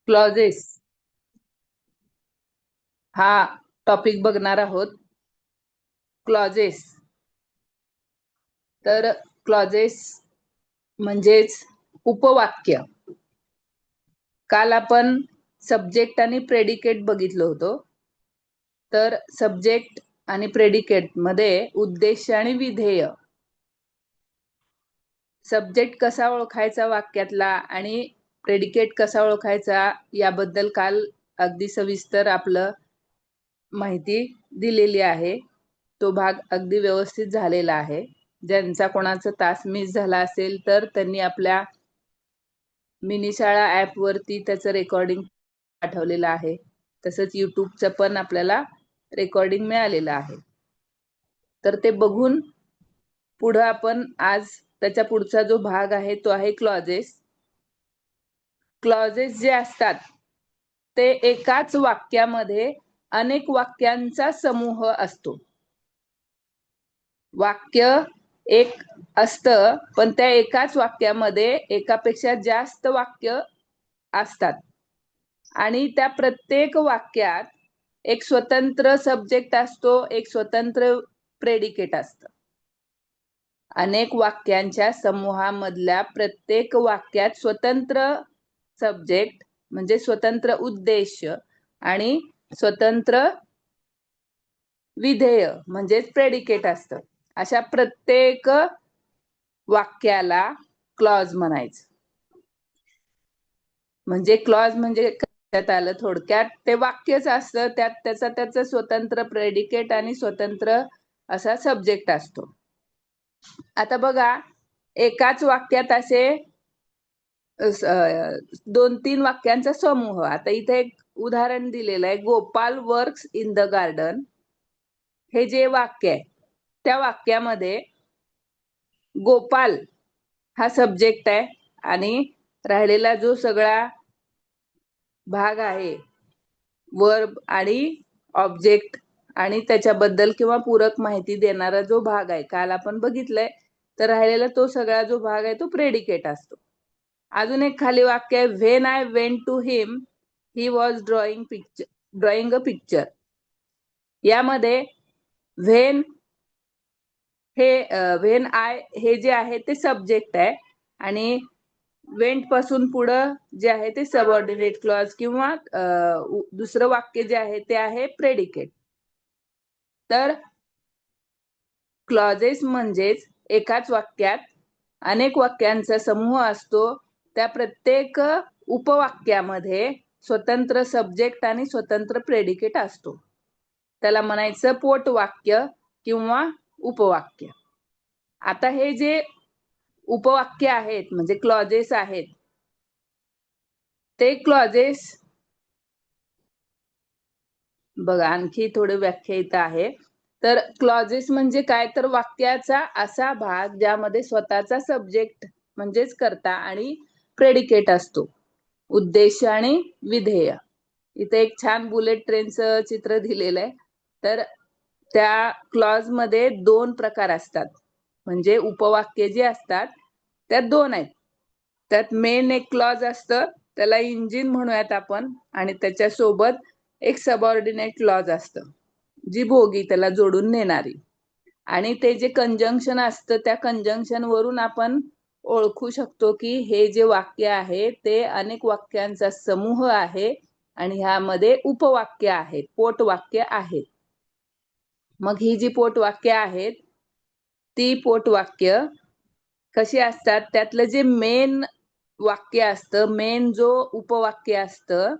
Clauses हा topic बघणार आहोत. क्लॉजेस तर क्लॉजेस म्हणजेच उपवाक्य. काल आपण सब्जेक्ट आणि प्रेडिकेट बघितलं होतं. तर सब्जेक्ट आणि प्रेडिकेट मध्ये उद्देश आणि विधेय. सब्जेक्ट कसा ओळखायचा वाक्यातला आणि प्रेडिकेट कसा ओळखायचा याबद्दल काल अगदी सविस्तर आपलं माहिती दिलेली आहे. तो भाग अगदी व्यवस्थित झालेला आहे. ज्यांचा कोणाचा तास मिस झाला असेल तर त्यांनी आपल्या मिनी शाळा ऍप वरती त्याचं रेकॉर्डिंग पाठवलेलं आहे. तसंच युट्यूबचं पण आपल्याला रेकॉर्डिंग मिळालेलं आहे. तर ते बघून पुढे आपण आज त्याच्या पुढचा जो भाग आहे तो आहे क्लॉजेस. क्लॉजेस जे असतात ते एकाच वाक्यामध्ये अनेक वाक्यांचा समूह असतो. वाक्य एक असतं पण त्या एकाच वाक्यामध्ये एकापेक्षा जास्त वाक्य असतात आणि त्या प्रत्येक वाक्यात एक स्वतंत्र सब्जेक्ट असतो, एक स्वतंत्र प्रेडिकेट असतं. अनेक वाक्यांच्या समूहामधल्या प्रत्येक वाक्यात स्वतंत्र सब्जेक्ट म्हणजे स्वतंत्र उद्देश आणि स्वतंत्र विधेय म्हणजेच प्रेडिकेट असतं. अशा प्रत्येक वाक्याला क्लॉज म्हणायचं. म्हणजे क्लॉज म्हणजे त्यात आलं थोडक्यात ते वाक्यच असतं, त्यात त्याचा स्वतंत्र प्रेडिकेट आणि स्वतंत्र असा सब्जेक्ट असतो. आता बघा, एकाच वाक्यात असे 2-3 वाक्यांचा समूह. आता इथे एक उदाहरण दिलेलं आहे, Gopal works in the garden. हे जे वाक्य आहे त्या वाक्यामध्ये गोपाल हा सब्जेक्ट आहे आणि राहिलेला जो सगळा भाग आहे वर्ब आणि ऑब्जेक्ट आणि त्याच्याबद्दल किंवा पूरक माहिती देणारा जो भाग आहे काल आपण बघितलंय. तर राहिलेला तो सगळा जो भाग आहे तो प्रेडिकेट असतो. अजून एक खाली वाक्य आहे, when I went to him he was drawing a picture. यामध्ये व्हेन व्हेन आय हे जे आहे ते सब्जेक्ट आहे आणि वेंट पासून पुढं जे आहे ते सबऑर्डिनेट क्लॉज किंवा दुसरं वाक्य जे आहे ते आहे प्रेडिकेट. तर क्लॉजेस म्हणजेच एकाच वाक्यात अनेक वाक्यांचा समूह असतो. त्या प्रत्येक उपवाक्यामध्ये स्वतंत्र सब्जेक्ट आणि स्वतंत्र प्रेडिकेट असतो. त्याला म्हणायचं पोटवाक्य किंवा उपवाक्य. आता हे जे उपवाक्य आहेत म्हणजे क्लॉजेस आहेत ते क्लॉजेस बघा, आणखी थोडे व्याख्या इथं आहे. तर क्लॉजेस म्हणजे काय, तर वाक्याचा असा भाग ज्यामध्ये स्वतःचा सब्जेक्ट म्हणजेच कर्ता आणि प्रेडिकेट असतो, उद्देश आणि विधेय. इथे एक छान बुलेट ट्रेनचं चित्र दिलेलं आहे. तर त्या क्लॉज मध्ये 2 प्रकार असतात. म्हणजे उपवाक्य जे असतात त्यात 2 आहेत. त्यात मेन एक क्लॉज असतं, त्याला इंजिन म्हणूयात आपण, आणि त्याच्या सोबत एक सबऑर्डिनेट क्लॉज असतं जी बोगी त्याला जोडून नेणारी. आणि ते जे कंजंक्शन असतं त्या कंजंक्शन वरून आपण ओळखू शकतो की हे जे वाक्य आहे ते अनेक वाक्यांचा समूह आहे आणि ह्यामध्ये उपवाक्य आहेत, पोटवाक्य आहेत. मग ही जी पोटवाक्य आहेत ती पोटवाक्य कशी असतात, त्यातलं जे मेन वाक्य असतं, मेन जो उपवाक्य असतं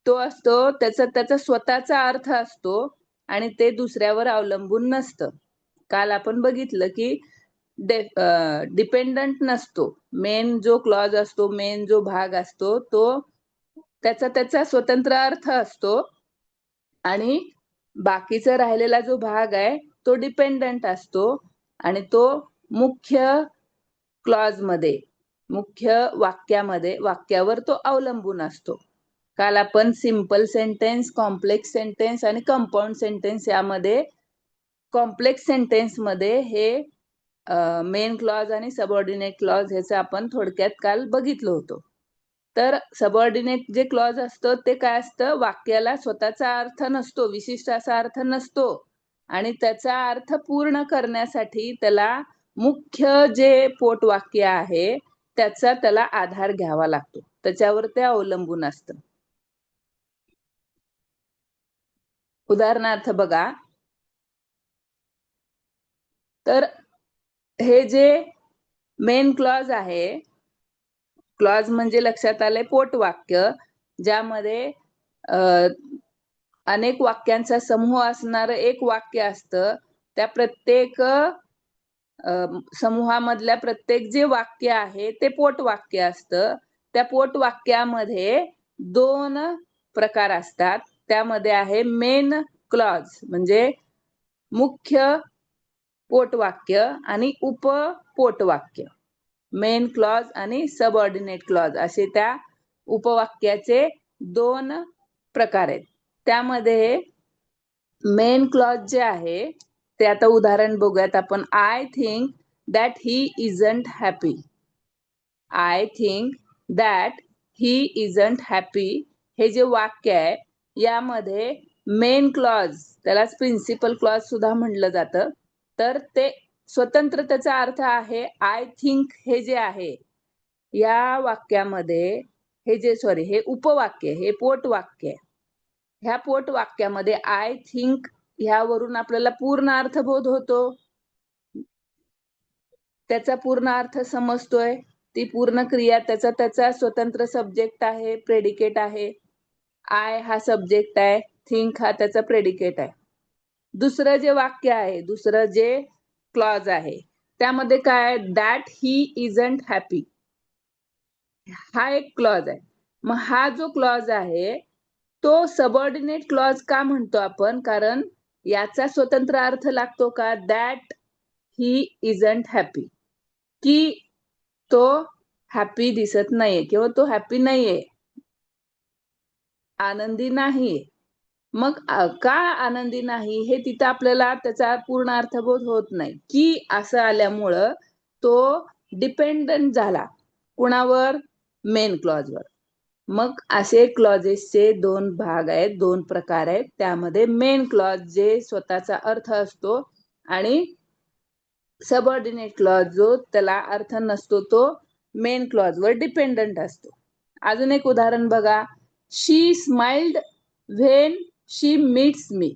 तो असतो त्याचा स्वतःचा अर्थ असतो आणि ते दुसऱ्यावर अवलंबून नसतं. काल आपण बघितलं की डिपेंडंट नसतो. मेन जो क्लॉज असतो, मेन जो भाग असतो तो त्याचा स्वतंत्र अर्थ असतो आणि बाकीचा राहिलेला जो भाग आहे तो डिपेंडंट असतो आणि तो मुख्य क्लॉज मध्ये, मुख्य वाक्यावर तो अवलंबून असतो. काल आपण सिंपल सेंटेन्स, कॉम्प्लेक्स सेंटेन्स आणि कंपाऊंड सेंटेन्स यामध्ये कॉम्प्लेक्स सेंटेन्स मध्ये हे मेन क्लॉज आणि सबऑर्डिनेट क्लॉज ह्याचं आपण थोडक्यात काल बघितलं होतं. तर सबऑर्डिनेट जे क्लॉज असतं ते काय असतं, वाक्याला स्वतःचा अर्थ नसतो, विशिष्ट असा अर्थ नसतो आणि त्याचा अर्थ पूर्ण करण्यासाठी त्याला मुख्य जे पोटवाक्य आहे त्याचा त्याला आधार घ्यावा लागतो, त्याच्यावर ते अवलंबून असतं. उदाहरणार्थ बघा, तर हे जे मेन क्लॉज आहे, क्लॉज म्हणजे लक्षात आले पोटवाक्य, ज्यामध्ये अनेक वाक्यांचा समूह असणारं एक वाक्य असतं. त्या प्रत्येक समूहामधल्या प्रत्येक जे वाक्य आहे ते पोटवाक्य असतं. त्या पोटवाक्यामध्ये 2 प्रकार असतात. त्यामध्ये आहे मेन क्लॉज म्हणजे मुख्य पोटवाक्य आणि उपपोटवाक्य. मेन क्लॉज आणि सबऑर्डिनेट क्लॉज असे त्या उपवाक्याचे 2 प्रकार आहेत. त्यामध्ये मेन क्लॉज जे आहे ते आता उदाहरण बघूयात आपण. I think that he isn't happy. I think that he isn't happy हे जे वाक्य आहे यामध्ये मेन क्लॉज, त्यालाच प्रिन्सिपल क्लॉज सुद्धा म्हणलं जातं, तर ते स्वतंत्र त्याचा अर्थ आहे. आय थिंक हे जे आहे या वाक्यामध्ये हे उपवाक्य, हे पोटवाक्य. ह्या पोटवाक्यामध्ये आय थिंक ह्यावरून आपल्याला पूर्ण अर्थबोध होतो, त्याचा पूर्ण अर्थ समजतोय. ती पूर्ण क्रिया त्याचा स्वतंत्र सब्जेक्ट आहे, प्रेडिकेट आहे. आय हा सब्जेक्ट आहे, थिंक हा त्याचा प्रेडिकेट आहे. दुसरं जे वाक्य आहे, दुसरं जे क्लॉज आहे त्यामध्ये काय, दॅट ही इजंट हॅपी हा एक क्लॉज आहे. मग हा जो क्लॉज आहे तो सबऑर्डिनेट क्लॉज का म्हणतो आपण, कारण याचा स्वतंत्र अर्थ लागतो का, दॅट ही इजंट हॅपी, की तो हॅपी दिसत नाहीये किंवा तो हॅपी नाहीये, आनंदी नाहीये. मग का आनंदी नाही हे तिथं आपल्याला त्याचा पूर्ण अर्थबोध होत नाही. की असं आल्यामुळं तो डिपेंडंट झाला कुणावर, मेन क्लॉजवर. मग असे क्लॉजेसचे 2 भाग आहेत, 2 प्रकार आहेत. त्यामध्ये मेन क्लॉज जे स्वतःचा अर्थ असतो आणि सबऑर्डिनेट क्लॉज जो त्याला अर्थ नसतो, तो मेन क्लॉजवर डिपेंडंट असतो. अजून एक उदाहरण बघा, she smiled when she meets me.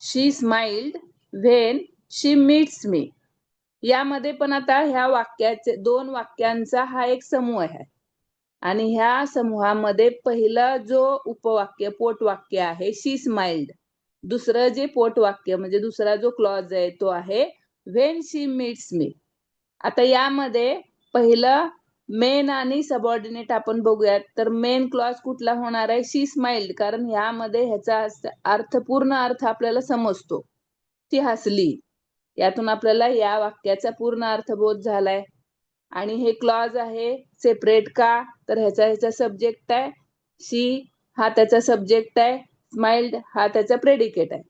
She smiled when she meets me. यामध्ये पण आता ह्या वाक्याचे 2 वाक्यांचा हा एक समूह आहे आणि ह्या समूहामध्ये पहिला जो उपवाक्य पोटवाक्य आहे शी स्माइल्ड, दुसरं जे पोटवाक्य म्हणजे दुसरा जो क्लॉज आहे तो आहे व्हेन शी मीट्स मी. आता यामध्ये पहिलं मेन आणि सबऑर्डिनेट आपण बघूयात. तर मेन क्लॉज कुठला होणार आहे, शी स्माइल्ड, कारण ह्यामध्ये ह्याचा अर्थ पूर्ण अर्थ आपल्याला समजतो, ती हसली. यातून आपल्याला या वाक्याचा पूर्ण अर्थबोध झालाय. आणि हे क्लॉज आहे सेपरेट का, तर ह्याचा सब्जेक्ट आहे, शी हा त्याचा सब्जेक्ट आहे, स्माइल्ड हा त्याचा प्रेडिकेट आहे.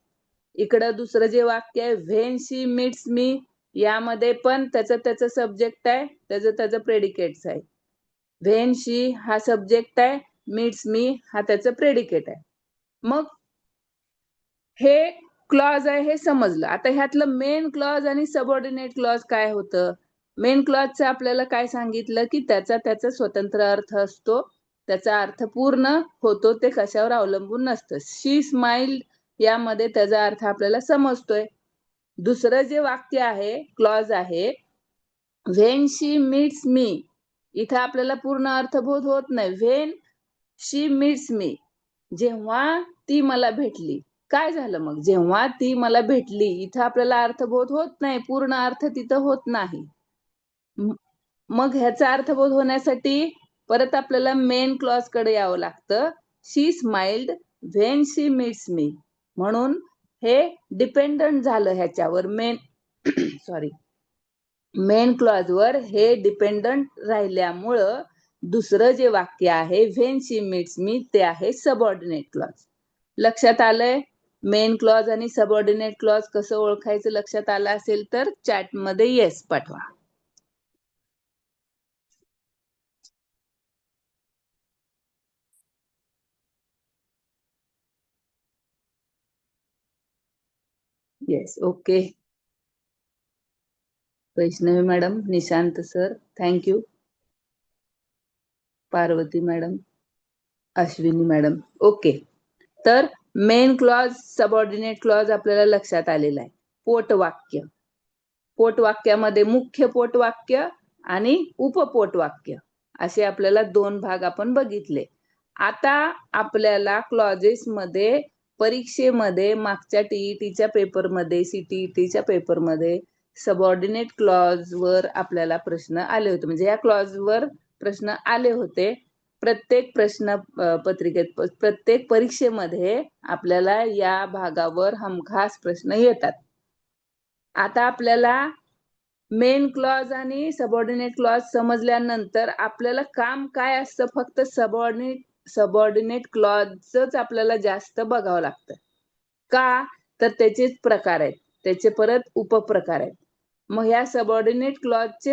इकडं दुसरं जे वाक्य आहे व्हेन शी मीट्स मी, यामध्ये पण त्याचा सब्जेक्ट आहे, त्याचं प्रेडिकेट्स आहे. व्हेन शी हा सब्जेक्ट आहे, मीट्स मी हा त्याचं प्रेडिकेट आहे. मग हे क्लॉज आहे हे समजलं. आता ह्यातलं मेन क्लॉज आणि सबऑर्डिनेट क्लॉज काय होतं, मेन क्लॉजचं आपल्याला काय सांगितलं की त्याचा स्वतंत्र अर्थ असतो, त्याचा अर्थ पूर्ण होतो, ते कशावर अवलंबून नसतं. शी स्माइल्ड यामध्ये त्याचा अर्थ आपल्याला समजतोय. दुसरं जे वाक्य आहे, क्लॉज आहे व्हेन शी मीट्स मी, इथं आपल्याला पूर्ण अर्थबोध होत नाही. व्हेन शी मीट्स मी, जेव्हा ती मला भेटली. काय झालं मग, जेव्हा ती मला भेटली, इथं आपल्याला अर्थबोध होत नाही, पूर्ण अर्थ तिथं होत नाही. मग ह्याचा अर्थबोध होण्यासाठी परत आपल्याला मेन क्लॉज कडे यावं लागतं. She smiled when she meets me, म्हणून हे डिपेंडंट झालं ह्याच्यावर, मेन सॉरी मेन क्लॉजवर हे डिपेंडंट राहिल्यामुळं दुसरं जे वाक्य आहे व्हेन शी मीट्स मी ते आहे सबऑर्डिनेट क्लॉज. लक्षात आलंय? मेन क्लॉज आणि सबऑर्डिनेट क्लॉज कसं ओळखायचं लक्षात आलं असेल तर चॅटमध्ये येस पाठवा. Yes, okay. Vaishnavi madam, Nishant sir, thank you. Parvati madam, Ashwini madam, okay. तर मेन क्लॉज, सबऑर्डिनेट क्लॉज आपल्याला लक्षात आलेला आहे. पोटवाक्य, पोटवाक्यामध्ये मुख्य पोटवाक्य आणि उपपोटवाक्य असे आपल्याला दोन भाग आपण बघितले. आता आपल्याला क्लॉजेस मध्ये परीक्षेमध्ये मागच्या टीईटीच्या पेपरमध्ये, सीटीईटीच्या पेपरमध्ये सबऑर्डिनेट क्लॉज वर आपल्याला प्रश्न आले होते. म्हणजे या क्लॉज वर प्रश्न आले होते. प्रत्येक प्रश्न पत्रिकेत, प्रत्येक परीक्षेमध्ये आपल्याला या भागावर हमखास प्रश्न येतात. आता आपल्याला मेन क्लॉज आणि सबऑर्डिनेट क्लॉज समजल्यानंतर आपल्याला काम काय असतं, फक्त सबऑर्डिनेट क्लॉजच आपल्याला जास्त बघावं लागतं. का तर त्याचेच प्रकार आहेत, त्याचे परत उपप्रकार आहेत. मग ह्या सबऑर्डिनेट क्लॉजचे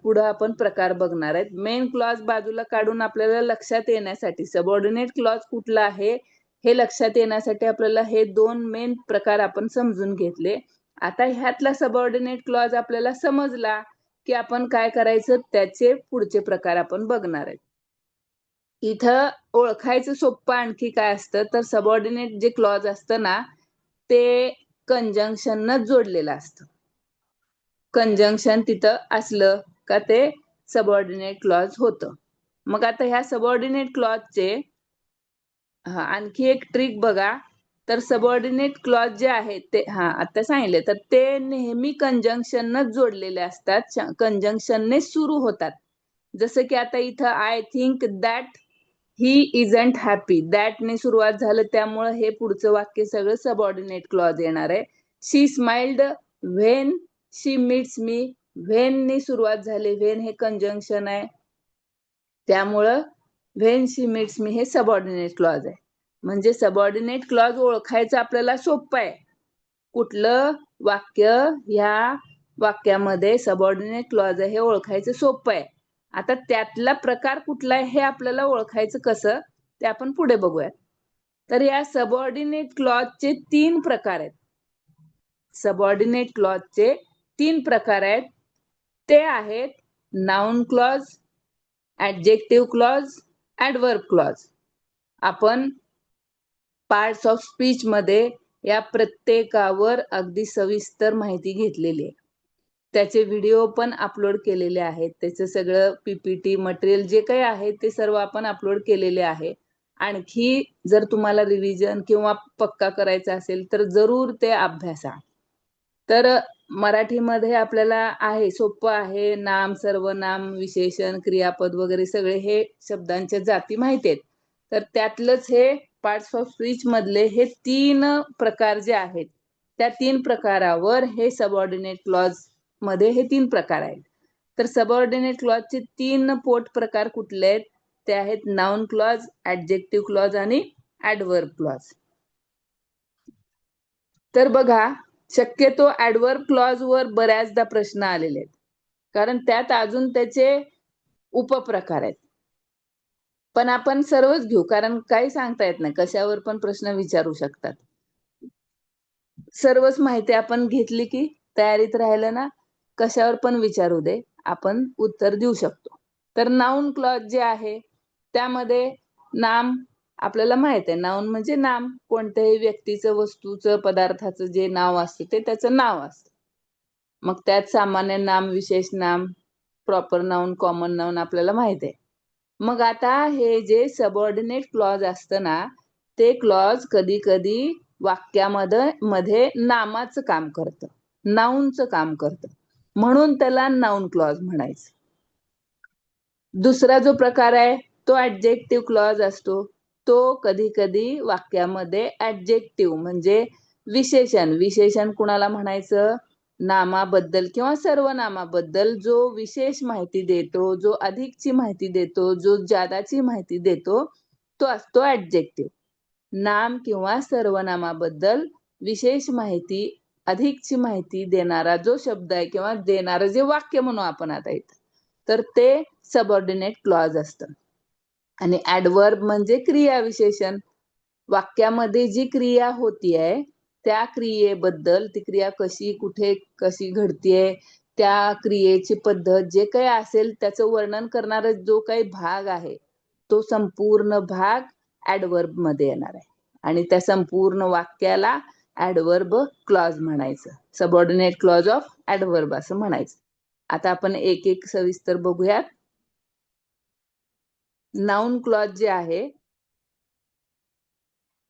पुढे आपण प्रकार बघणार आहेत. मेन क्लॉज बाजूला काढून आपल्याला लक्षात येण्यासाठी सबऑर्डिनेट क्लॉज कुठला आहे हे लक्षात येण्यासाठी आपल्याला हे दोन मेन प्रकार आपण समजून घेतले. आता ह्यातला सबऑर्डिनेट क्लॉज आपल्याला समजला की आपण काय करायचं, त्याचे पुढचे प्रकार आपण बघणार आहेत. इथं ओळखायचं सोपं आणखी काय असतं तर सबऑर्डिनेट जे क्लॉज असतं ना ते कंजंक्शननं जोडलेलं असतं. कंजंक्शन तिथं असलं का ते सबऑर्डिनेट क्लॉज होतं. मग आता ह्या सबऑर्डिनेट क्लॉजचे आणखी एक ट्रिक बघा. तर सबऑर्डिनेट क्लॉज जे आहेत ते आता सांगितले तर ते नेहमी कंजंक्शननं जोडलेले असतात, कंजंक्शनने सुरू होतात. जसं की आता इथं I think that he isn't happy, दॅटने सुरुवात झालं त्यामुळे हे पुढचं वाक्य सगळं सबऑर्डिनेट क्लॉज येणार आहे. She smiled when she meets me, when ने सुरुवात झाली, व्हेन हे कंजंक्शन आहे त्यामुळं व्हेन शी मीट्स मी हे सबऑर्डिनेट क्लॉज आहे. म्हणजे सबऑर्डिनेट क्लॉज ओळखायचं आपल्याला सोपं आहे. कुठलं वाक्य ह्या वाक्यामध्ये सबऑर्डिनेट क्लॉज आहे हे ओळखायचं सोपं आहे. आता त्यातला प्रकार कुठला आहे हे आपल्याला ओळखायचं कसं ते आपण पुढे बघूयात. तर या सबऑर्डिनेट क्लॉजचे 3 प्रकार आहेत. सबऑर्डिनेट क्लॉजचे 3 प्रकार आहेत. ते आहेत noun clause, adjective clause, adverb clause. आपण पार्ट्स ऑफ स्पीच मध्ये या प्रत्येकावर अगदी सविस्तर माहिती घेतलेली आहे. त्याचे व्हिडिओ पण अपलोड केलेले आहेत. त्याचं सगळं पीपीटी मटेरियल जे काही आहे ते सर्व आपण अपलोड केलेले आहे. आणखी जर तुम्हाला रिव्हिजन किंवा पक्का करायचा असेल तर जरूर ते अभ्यासा. तर मराठीमध्ये आपल्याला आहे, सोपं आहे. नाम, सर्वनाम, विशेषण, क्रियापद वगैरे सगळे हे शब्दांच्या जाती माहिती आहेत. तर त्यातलंच हे पार्ट्स ऑफ स्पीच मधले हे 3 प्रकार जे आहेत त्या 3 प्रकारावर हे सबऑर्डिनेट क्लॉज मध्ये हे 3 प्रकार आहेत. तर सबऑर्डिनेट क्लॉजचे 3 पोट प्रकार कुठले आहेत ते आहेत नाउन क्लॉज, ऍडजेक्टिव्ह क्लॉज आणि ऍडवर्ब क्लॉज. तर बघा, शक्यतो ऍडवर्ब क्लॉज वर बऱ्याचदा प्रश्न आलेले आहेत, कारण त्यात अजून त्याचे उपप्रकार आहेत. पण आपण सर्वच घेऊ, कारण काही सांगता येत नाही, कशावर पण प्रश्न विचारू शकतात. सर्वच माहिती आपण घेतली की तयारीत राहिलं ना, कशावर पण विचारू दे, आपण उत्तर देऊ शकतो. तर नाउन क्लॉज जे आहे त्यामध्ये नाम आपल्याला माहित आहे. नाउन म्हणजे नाम, कोणत्याही व्यक्तीचं, वस्तूचं, पदार्थाचं जे नाव असतं ते त्याचं नाव असतं. मग त्यात सामान्य नाम, विशेष नाम, प्रॉपर नाउन, कॉमन नाउन आपल्याला माहित आहे. मग आता हे जे सबऑर्डिनेट क्लॉज असतं ना ते क्लॉज कधी कधी वाक्यामध्ये नामाचं काम करतं, नाउनचं काम करतं, म्हणून त्याला नाउन क्लॉज म्हणायचं. दुसरा जो प्रकार आहे तो ऍडजेक्टिव्ह क्लॉज असतो. तो कधी कधी वाक्यामध्ये ऍडजेक्टिव्ह म्हणजे विशेषण कुणाला म्हणायचं, नामाबद्दल किंवा सर्वनामाबद्दल जो विशेष माहिती देतो, जो अधिकची माहिती देतो, जो जादाची माहिती देतो तो असतो ऍडजेक्टिव्ह. नाम किंवा सर्वनामाबद्दल विशेष माहिती, अधिकची माहिती देणारा जो शब्द आहे किंवा देणारं जे वाक्य म्हणू आपण आता इथं, तर ते सबऑर्डिनेट क्लॉज असतं. आणि ऍडवर्ब म्हणजे क्रिया विशेषण. वाक्यामध्ये जी क्रिया होती आहे त्या क्रियेबद्दल, ती क्रिया कशी कुठे कशी घडतीये, त्या क्रियेची पद्धत जे काही असेल त्याचं वर्णन करणारा जो काही भाग आहे तो संपूर्ण भाग ऍडवर्ब मध्ये येणार आहे आणि त्या संपूर्ण वाक्याला ऍडवर्ब क्लॉज म्हणायचं. सबऑर्डिनेट क्लॉज ऑफ ऍडवर्ब असं म्हणायचं. आता आपण एक एक सविस्तर बघूयात. नाउन क्लॉज जे आहे,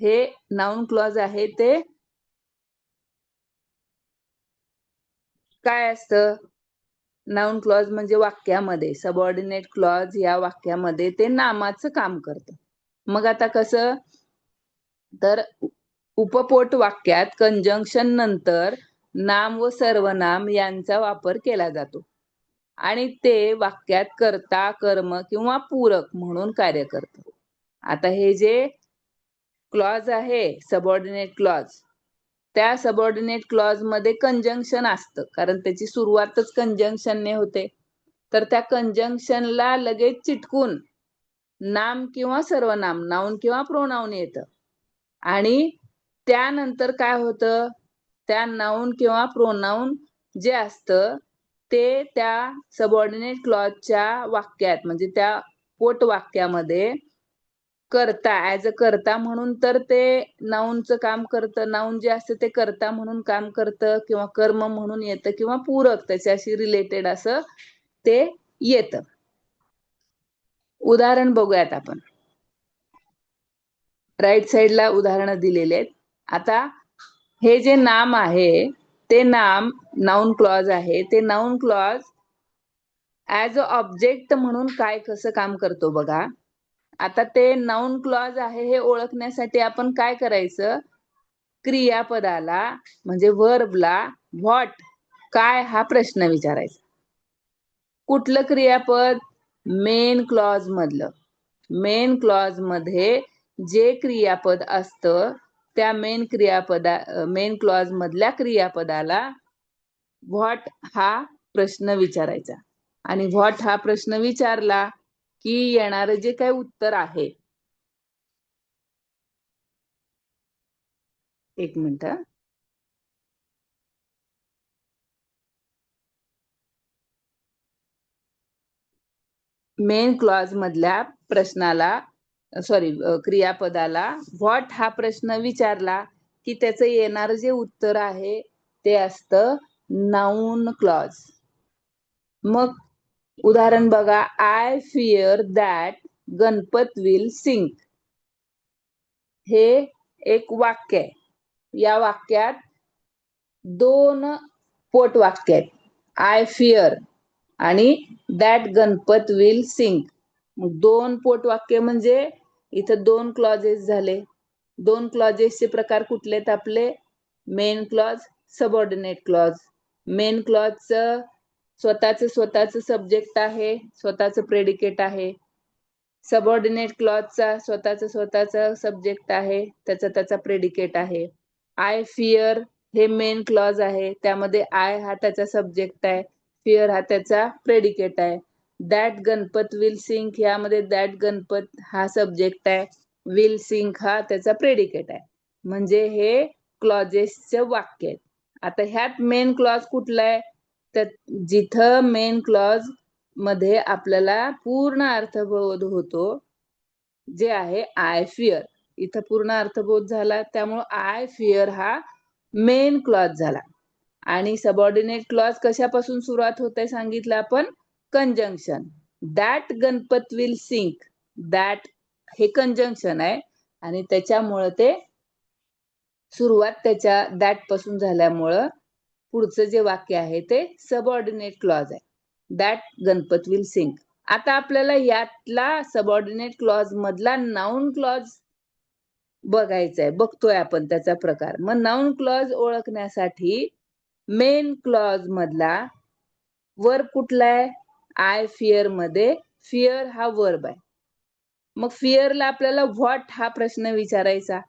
हे नाउन क्लॉज आहे ते काय असतं? नाउन क्लॉज म्हणजे वाक्यामध्ये, सबऑर्डिनेट क्लॉज या वाक्यामध्ये ते नामाचं काम करतं. मग आता कसं, तर उपपोट वाक्यात कंजंक्शन नंतर नाम व सर्वनाम यांचा वापर केला जातो आणि ते वाक्यात कर्ता, कर्म किंवा पूरक म्हणून कार्य करतं. आता हे जे क्लॉज आहे सबऑर्डिनेट क्लॉज, त्या सबऑर्डिनेट क्लॉज मध्ये कंजंक्शन असतं, कारण त्याची सुरुवातच कंजंक्शनने होते. तर त्या कंजंक्शनला लगेच चिटकून नाम किंवा सर्वनाम, नाउन किंवा प्रोनाउन येतं आणि त्यानंतर काय होतं, त्या नाउन किंवा प्रोनाउन जे असतं ते त्या सबऑर्डिनेट क्लॉजच्या वाक्यात म्हणजे त्या पोट वाक्यामध्ये कर्ता, ऍज अ कर्ता म्हणून तर ते नाउनचं काम करतं. नाउन जे असतं ते कर्ता म्हणून काम करतं किंवा कर्म म्हणून येतं किंवा पूरक त्याच्याशी रिलेटेड असं ते येतं. उदाहरण बघूयात आपण. राईट साईडला उदाहरणं दिलेले आहेत. आता हे जे नाम आहे ते नाम नाउन क्लॉज आहे, ते noun clause as a object म्हणून काय कसं काम करतो बघा. आता ते नाउन क्लॉज आहे हे ओळखण्यासाठी आपण काय करायचं, क्रियापदाला म्हणजे वर्बला व्हॉट, काय हा प्रश्न विचारायचा. कुठलं क्रियापद? मेन क्लॉज मधलं. मेन क्लॉज मध्ये जे क्रियापद असतं त्या मेन क्लॉज मधल्या क्रियापदाला व्हॉट हा प्रश्न विचारायचा आणि व्हॉट हा प्रश्न विचारला की येणारं जे काही उत्तर आहे, एक मिनिट, मेन क्लॉज मधल्या प्रश्नाला क्रियापदाला व्हॉट हा प्रश्न विचारला की त्याचं येणार जे उत्तर आहे ते असतं नाउन क्लॉज. मग उदाहरण बघा, I fear that Ganpat will sing. हे एक वाक्य आहे. या वाक्यात दोन पोट वाक्य आहेत, आय फिअर आणि दॅट गणपत विल सिंग. दोन पोट वाक्य म्हणजे इथं दोन क्लॉजेस झाले. दोन क्लॉजेसचे प्रकार कुठले आहेत आपले? Main clause, subordinate clause. Main क्लॉजचं स्वतःच सब्जेक्ट आहे, स्वतःच प्रेडिकेट आहे. सबऑर्डिनेट क्लॉजचा स्वतःचा सब्जेक्ट आहे, त्याचा प्रेडिकेट आहे. आय फिअर हे मेन क्लॉज आहे, त्यामध्ये आय हा त्याचा सब्जेक्ट आहे, फिअर हा त्याचा प्रेडिकेट आहे. दॅट गणपत विल सिंग ह्यामध्ये दॅट गणपत हा सब्जेक्ट आहे, विल सिंग हा त्याचा प्रेडिकेट आहे. म्हणजे हे क्लॉजेसचे वाक्य आहेत. आता ह्यात मेन क्लॉज कुठला आहे? तर जिथं मेन क्लॉज मध्ये आपल्याला पूर्ण अर्थबोध होतो जे आहे आय फिअर. इथं पूर्ण अर्थबोध झाला, त्यामुळं आय फिअर हा मेन क्लॉज झाला. आणि सबऑर्डिनेट क्लॉज कशापासून सुरुवात होते सांगितलं आपण? Conjunction. That Ganpat will sing, that हे कंजंक्शन आहे आणि त्याच्यामुळं ते सुरुवात त्याच्या दॅट पासून झाल्यामुळं पुढचं जे वाक्य आहे ते सबऑर्डिनेट क्लॉज आहे, दॅट गणपत विल सिंग. आता आपल्याला यातला सबऑर्डिनेट क्लॉज मधला नाउन क्लॉज बघायचा आहे, बघतोय आपण त्याचा प्रकार. मग नाउन क्लॉज ओळखण्यासाठी मेन क्लॉज मधला वर्ब कुठला आहे? आय फिअर मध्ये फिअर हा वर्ब आहे. मग फिअरला आपल्याला व्हॉट हा प्रश्न विचारायचा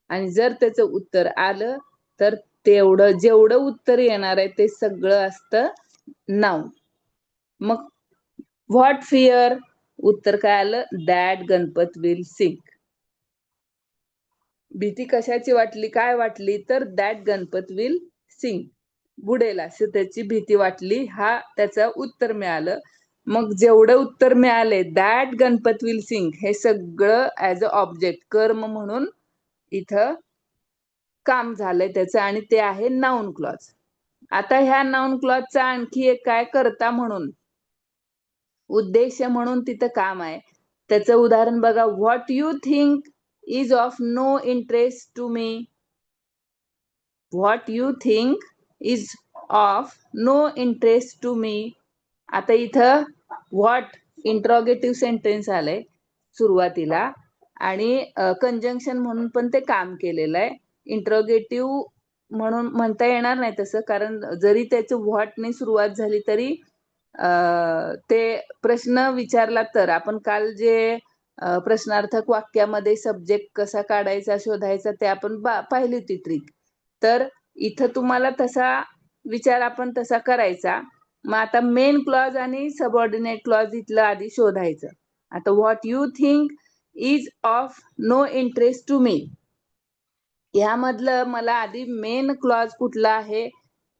आणि जर त्याचं उत्तर आलं तर तेवढं जेवढं उत्तर येणार आहे ते सगळं असतं नाउन. मग व्हॉट फिअर, उत्तर काय आलं? That Ganpat will sing. भीती कशाची वाटली, काय वाटली, तर दॅट गणपत विल सिंग, बुडेल अशी त्याची भीती वाटली, हा त्याचं उत्तर मिळालं. मग जेवढं उत्तर मिळाले दॅट गणपत विल सिंग, हे सगळं ऍज अ ऑब्जेक्ट, कर्म म्हणून इथं काम झालंय त्याचं, आणि ते आहे नाउन क्लॉज. आता ह्या नाउन क्लॉजचा आणखी एक काय, करता म्हणून, उद्देश म्हणून तिथं काम आहे. त्याचं उदाहरण बघा, what you think is of no interest to me. What you think is of no interest to me. आता इथं व्हॉट इंट्रॉगेटिव्ह सेंटेन्स आलंय सुरुवातीला, आणि कंजंक्शन म्हणून पण ते काम केलेलं आहे. इंट्रॉगेटिव्ह म्हणून म्हणता येणार नाही तसं, कारण जरी त्याचं व्हॉटने सुरुवात झाली तरी ते प्रश्न विचारला तर, आपण काल जे प्रश्नार्थक वाक्यामध्ये सब्जेक्ट कसा काढायचा शोधायचा ते आपण पाहिली होती ट्रिक. तर इथं तुम्हाला तसा विचार आपण तसा करायचा. मग आता मेन क्लॉज आणि सबऑर्डिनेट क्लॉज इथलं आधी शोधायचं. आता what you think is of no interest to me, ह्यामधलं मला आधी मेन क्लॉज कुठला आहे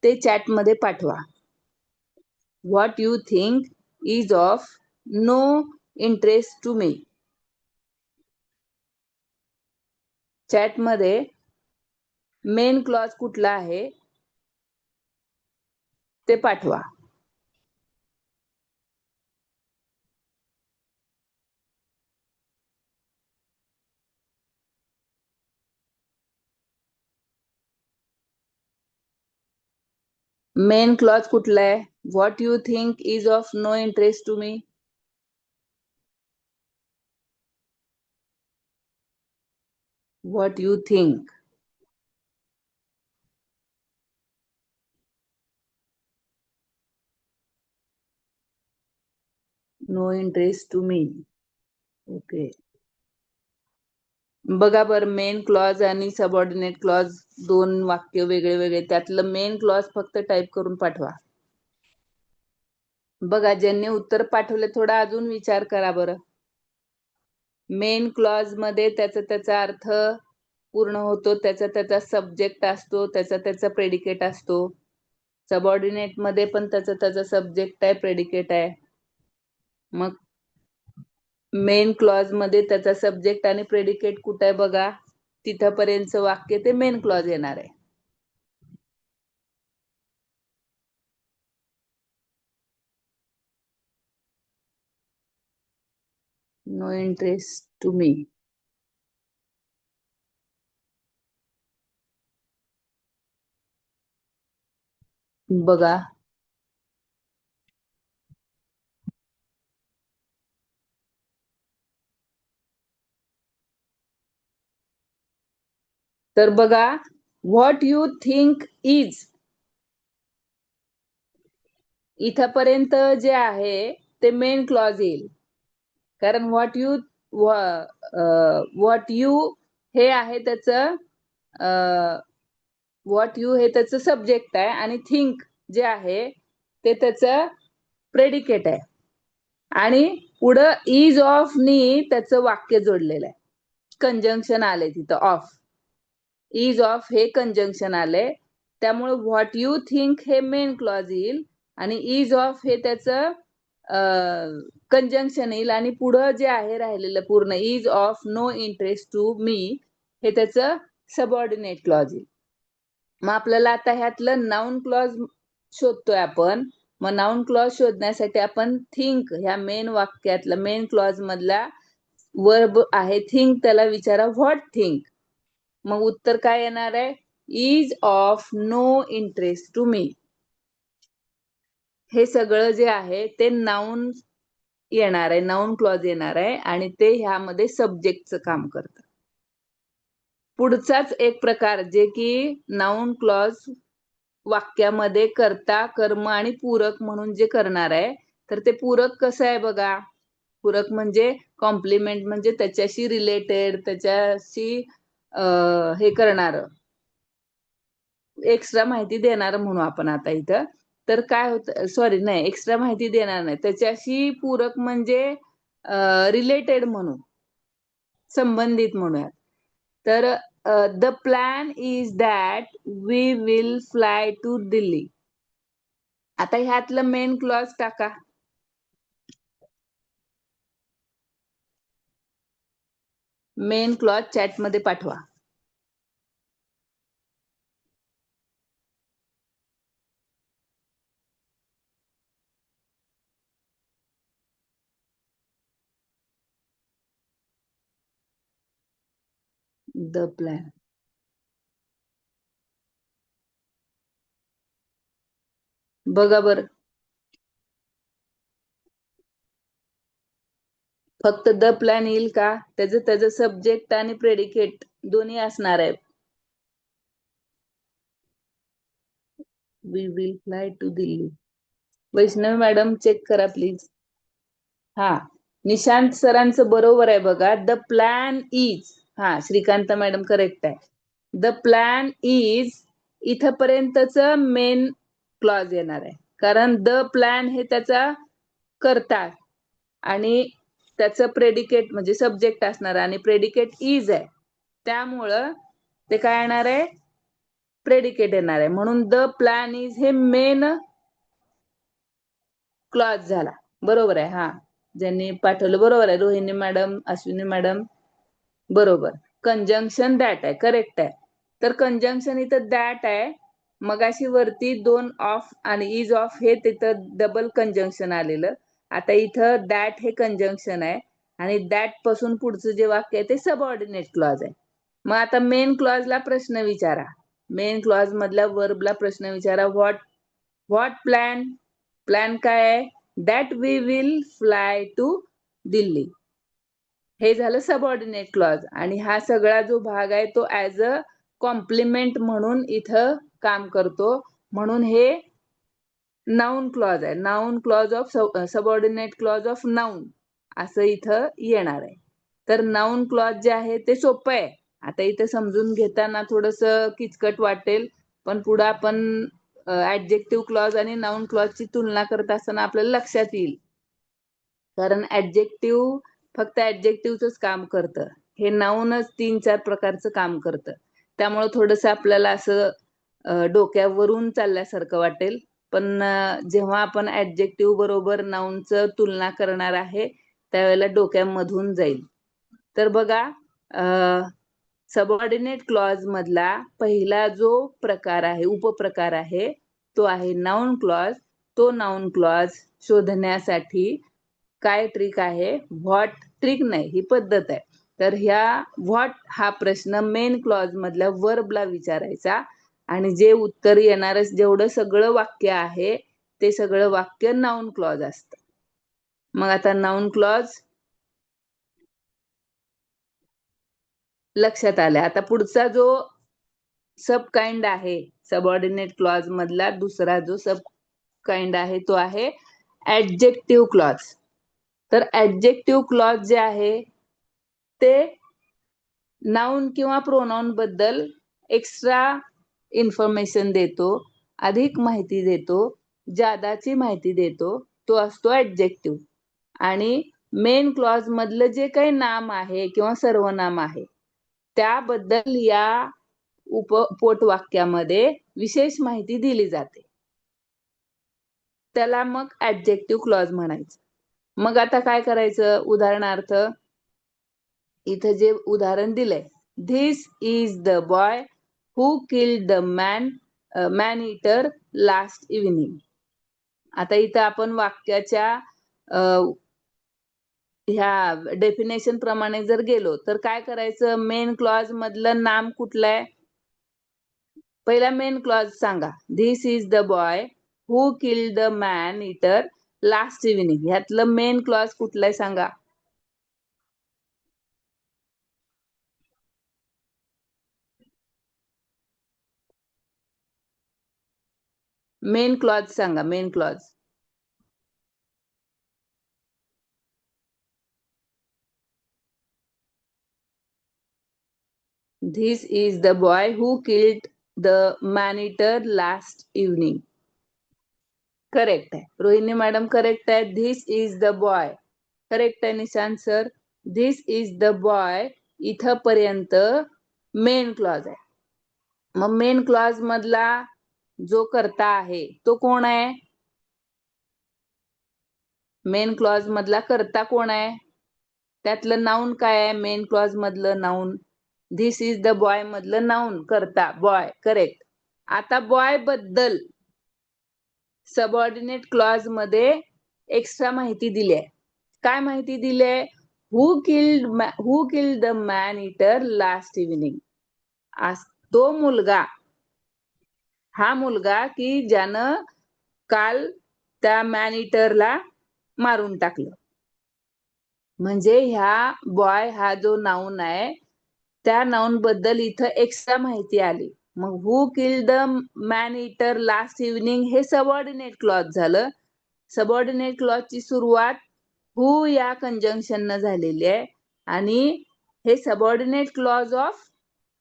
ते चॅटमध्ये पाठवा. What you think is of no interest to me, चॅटमध्ये मेन क्लॉज कुठला आहे ते पाठवा. मेन क्लॉज कुठला आहे? What you think is of no interest to me. What you think, no interest to me. Okay, बघा बर, मेन क्लॉज आणि सबऑर्डिनेट क्लॉज दोन वाक्य वेगळे वेगळे, त्यातलं मेन क्लॉज फक्त टाईप करून पाठवा. बघा, ज्यांनी उत्तर पाठवले थोडा अजून विचार करा बरं. मेन क्लॉज मध्ये त्याचा अर्थ पूर्ण होतो, त्याचा सब्जेक्ट असतो, त्याचा प्रेडिकेट असतो. सबऑर्डिनेट मध्ये पण त्याचा सब्जेक्ट आहे, प्रेडिकेट आहे. मग मेन क्लॉज मध्ये त्याचा सब्जेक्ट आणि प्रेडिकेट कुठे आहे बघा, तिथपर्यंतचं वाक्य ते मेन क्लॉज येणार आहे. No interest to me. बघा, तर बघा, व्हॉट यू थिंक इज, इथपर्यंत जे आहे ते मेन क्लॉज येईल, कारण व्हॉट यू हे आहे त्याचं, व्हॉट यू हे त्याचं सब्जेक्ट आहे, आणि थिंक जे आहे ते त्याचं प्रेडिकेट आहे, आणि पुढं इज ऑफ नी त्याचं वाक्य जोडलेलं आहे. कंजंक्शन आले तिथं, ऑफ, इज ऑफ हे कंजंक्शन आले, त्यामुळे व्हॉट यू थिंक हे मेन क्लॉज येईल, आणि इज ऑफ हे त्याचं कंजंक्शन येईल, आणि पुढं जे आहे राहिलेलं पूर्ण is of no interest to me हे त्याचं सबऑर्डिनेट क्लॉज येईल. मग आपल्याला आता ह्यातलं नाउन क्लॉज शोधतोय आपण. मग नाउन क्लॉज शोधण्यासाठी आपण थिंक ह्या मेन वाक्यातला मेन क्लॉज मधला वर्ब आहे थिंक, त्याला विचारा व्हॉट थिंक. मग उत्तर काय येणार आहे? Is of no interest to me. हे सगळं जे आहे ते नाउन येणार आहे, नाउन क्लॉज येणार आहे, आणि ते ह्यामध्ये सब्जेक्टचं काम करतं. पुढचाच एक प्रकार जे की नाउन क्लॉज वाक्यामध्ये कर्ता, कर्म आणि पूरक म्हणून जे करणार आहे, तर ते पूरक कसं आहे बघा. पूरक म्हणजे कॉम्प्लिमेंट, म्हणजे त्याच्याशी रिलेटेड, त्याच्याशी हे करणार, एक्स्ट्रा माहिती देणार म्हणू आपण आता इथं. तर काय होतं, सॉरी नाही, एक्स्ट्रा माहिती देणार नाही, त्याच्याशी पूरक म्हणजे रिलेटेड म्हणून, संबंधित म्हणूयात. तर the plan is that we will fly to Delhi. आता ह्यातलं मेन क्लॉज टाका. मेन क्लॉज चॅट मध्ये पाठवा. The plan. बघा बर, फक्त द प्लॅन येईल का? त्याचं सब्जेक्ट आणि प्रेडिकेट दोन्ही असणार आहे. We will fly to Delhi. Vaishnavi madam check करा प्लीज. हा, निशांत सरांचं बरोबर आहे बघा. द प्लॅन इज, हा श्रीकांत मॅडम करेक्ट आहे. द प्लॅन इज इथपर्यंतच मेन क्लॉज येणार आहे, कारण द प्लॅन हे त्याचा करता आणि त्याचं प्रेडिकेट म्हणजे सब्जेक्ट असणार आणि प्रेडिकेट इज आहे, त्यामुळं ते काय येणार आहे? प्रेडिकेट येणार आहे. म्हणून द प्लॅन इज हे मेन क्लॉज झाला. बरोबर आहे. हा, ज्यांनी पाठवलं बरोबर आहे. रोहिणी मॅडम, अश्विनी मॅडम, बरोबर. कंजंक्शन दॅट आहे, करेक्ट आहे. तर कंजंक्शन इथं दॅट आहे. मगाशी वरती दोन ऑफ आणि इज ऑफ हे तिथं डबल कंजंक्शन आलेलं. आता इथं दॅट हे कंजंक्शन आहे आणि दॅट पासून पुढचं जे वाक्य आहे ते सबऑर्डिनेट क्लॉज आहे. मग आता मेन क्लॉजला प्रश्न विचारा. मेन क्लॉज मधल्या वर्बला प्रश्न विचारा. What plan? प्लॅन काय आहे? That we will fly to Delhi. हे झालं सबऑर्डिनेट क्लॉज आणि हा सगळा जो भाग आहे तो ऍज अ कॉम्प्लिमेंट म्हणून इथं काम करतो. म्हणून हे नाऊन क्लॉज आहे. Noun clause of subordinate clause of noun असं इथं येणार आहे. तर नाऊन क्लॉज जे आहे ते सोपं आहे. आता इथं समजून घेताना थोडस किचकट वाटेल, पण पुढे आपण ऍडजेक्टिव्ह क्लॉज आणि नाऊन क्लॉजची तुलना करत असताना आपल्याला लक्षात येईल. कारण ऍडजेक्टिव्ह फक्त ऍडजेक्टिव्हच काम करतं, हे नाऊनच 3-4 प्रकारचं काम करतं. त्यामुळे थोडस आपल्याला असं डोक्यावरून चालल्यासारखं वाटेल, पण जेव्हा आपण ऍडजेक्टिव्ह बरोबर नाऊनचं तुलना करणार आहे त्यावेळेला डोक्यामधून जाईल. तर बघा, सबऑर्डिनेट क्लॉज मधला पहिला जो प्रकार आहे, उपप्रकार आहे, तो आहे नाऊन क्लॉज. तो नाऊन क्लॉज शोधण्यासाठी काय ट्रिक आहे? व्हॉट ट्रिक नाही, ही पद्धत आहे. तर ह्या व्हॉट हा प्रश्न मेन क्लॉज मधल्या वर्बला विचारायचा आणि जे उत्तर येणार जेवढं सगळं वाक्य आहे ते सगळं वाक्य नाऊन क्लॉज असतं. मग आता नाऊन क्लॉज लक्षात आलं. आता पुढचा जो सब काइंड आहे सबऑर्डिनेट क्लॉज मधला दुसरा जो सब काइंड आहे तो आहे ऍडजेक्टिव्ह क्लॉज. तर ऍडजेक्टिव्ह क्लॉज जे आहे ते नाउन किंवा प्रोनाउन बद्दल एक्स्ट्रा इन्फॉर्मेशन देतो, अधिक माहिती देतो, जादाची माहिती देतो, तो असतो ऍडजेक्टिव्ह. आणि मेन क्लॉज मधलं जे काही नाम आहे किंवा सर्वनाम आहे त्याबद्दल या पोटवाक्यामध्ये विशेष माहिती दिली जाते, त्याला मग ऍडजेक्टिव्ह क्लॉज म्हणायचं. मग आता काय करायचं? उदाहरणार्थ इथं जे उदाहरण दिलंय, this is the boy who killed the man eater last evening. आता इथं आपण वाक्याच्या ह्या डेफिनेशन प्रमाणे जर गेलो तर काय करायचं? मेन क्लॉज मधलं नाम कुठलं आहे? पहिला मेन क्लॉज सांगा. This is the boy who killed the man eater last evening. ह्यातलं मेन क्लॉज कुठलं आहे सांगा? मेन क्लॉज सांगा, main clause. This is the boy who killed the man-eater last evening. Correct आहे. रोहिणी मॅडम करेक्ट आहे. This is the boy. Correct आहे Nishant sir. This is the boy इथपर्यंत main clause आहे. मग मेन क्लॉज मधला जो कर्ता आहे तो कोण आहे? मेन क्लॉज मधला कर्ता कोण आहे? त्यातलं नाऊन काय आहे? मेन क्लॉज मधलं noun this is the boy मधलं नाऊन कर्ता बॉय. करेक्ट. आता बॉय बद्दल सबऑर्डिनेट क्लॉज मध्ये एक्स्ट्रा माहिती दिली आहे. काय माहिती दिली आहे? Who killed the man eater last evening. तो मुलगा, हा मुलगा की ज्यानं काल त्या मॅन इटरला मारून टाकलं. म्हणजे ह्या बॉय हा जो नाऊन आहे त्या नाऊन बद्दल इथं एक्स्ट्रा माहिती आली. मग who kill the man eater last evening हे सबऑर्डिनेट क्लॉज झालं. सबऑर्डिनेट क्लॉजची सुरुवात हु या कंजंक्शन न झालेली आहे आणि हे सबऑर्डिनेट क्लॉज ऑफ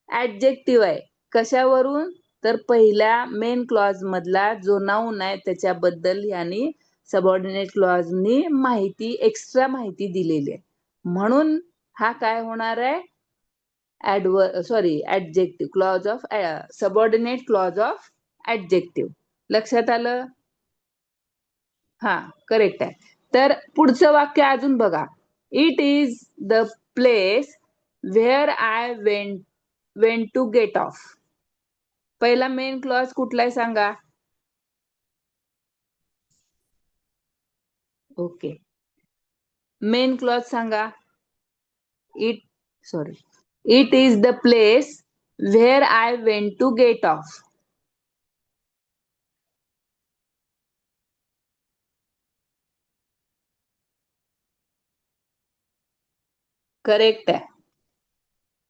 ऍडजेक्टिव्ह आहे. कशावरून? तर पहिल्या मेन क्लॉज मधला जो नाऊन आहे त्याच्याबद्दल यांनी सबऑर्डिनेट क्लॉजनी माहिती, एक्स्ट्रा माहिती दिलेली आहे. म्हणून हा काय होणार आहे? Adjective clause of subordinate clause of adjective. लक्षात आलं? हा, करेक्ट आहे. तर पुढचं वाक्य अजून बघा. It is the place where I went to get off. पहिला मेन क्लॉज कुठला आहे सांगा? ओके, मेन क्लॉज सांगा. It is the place where I went to get off. Correct आहे,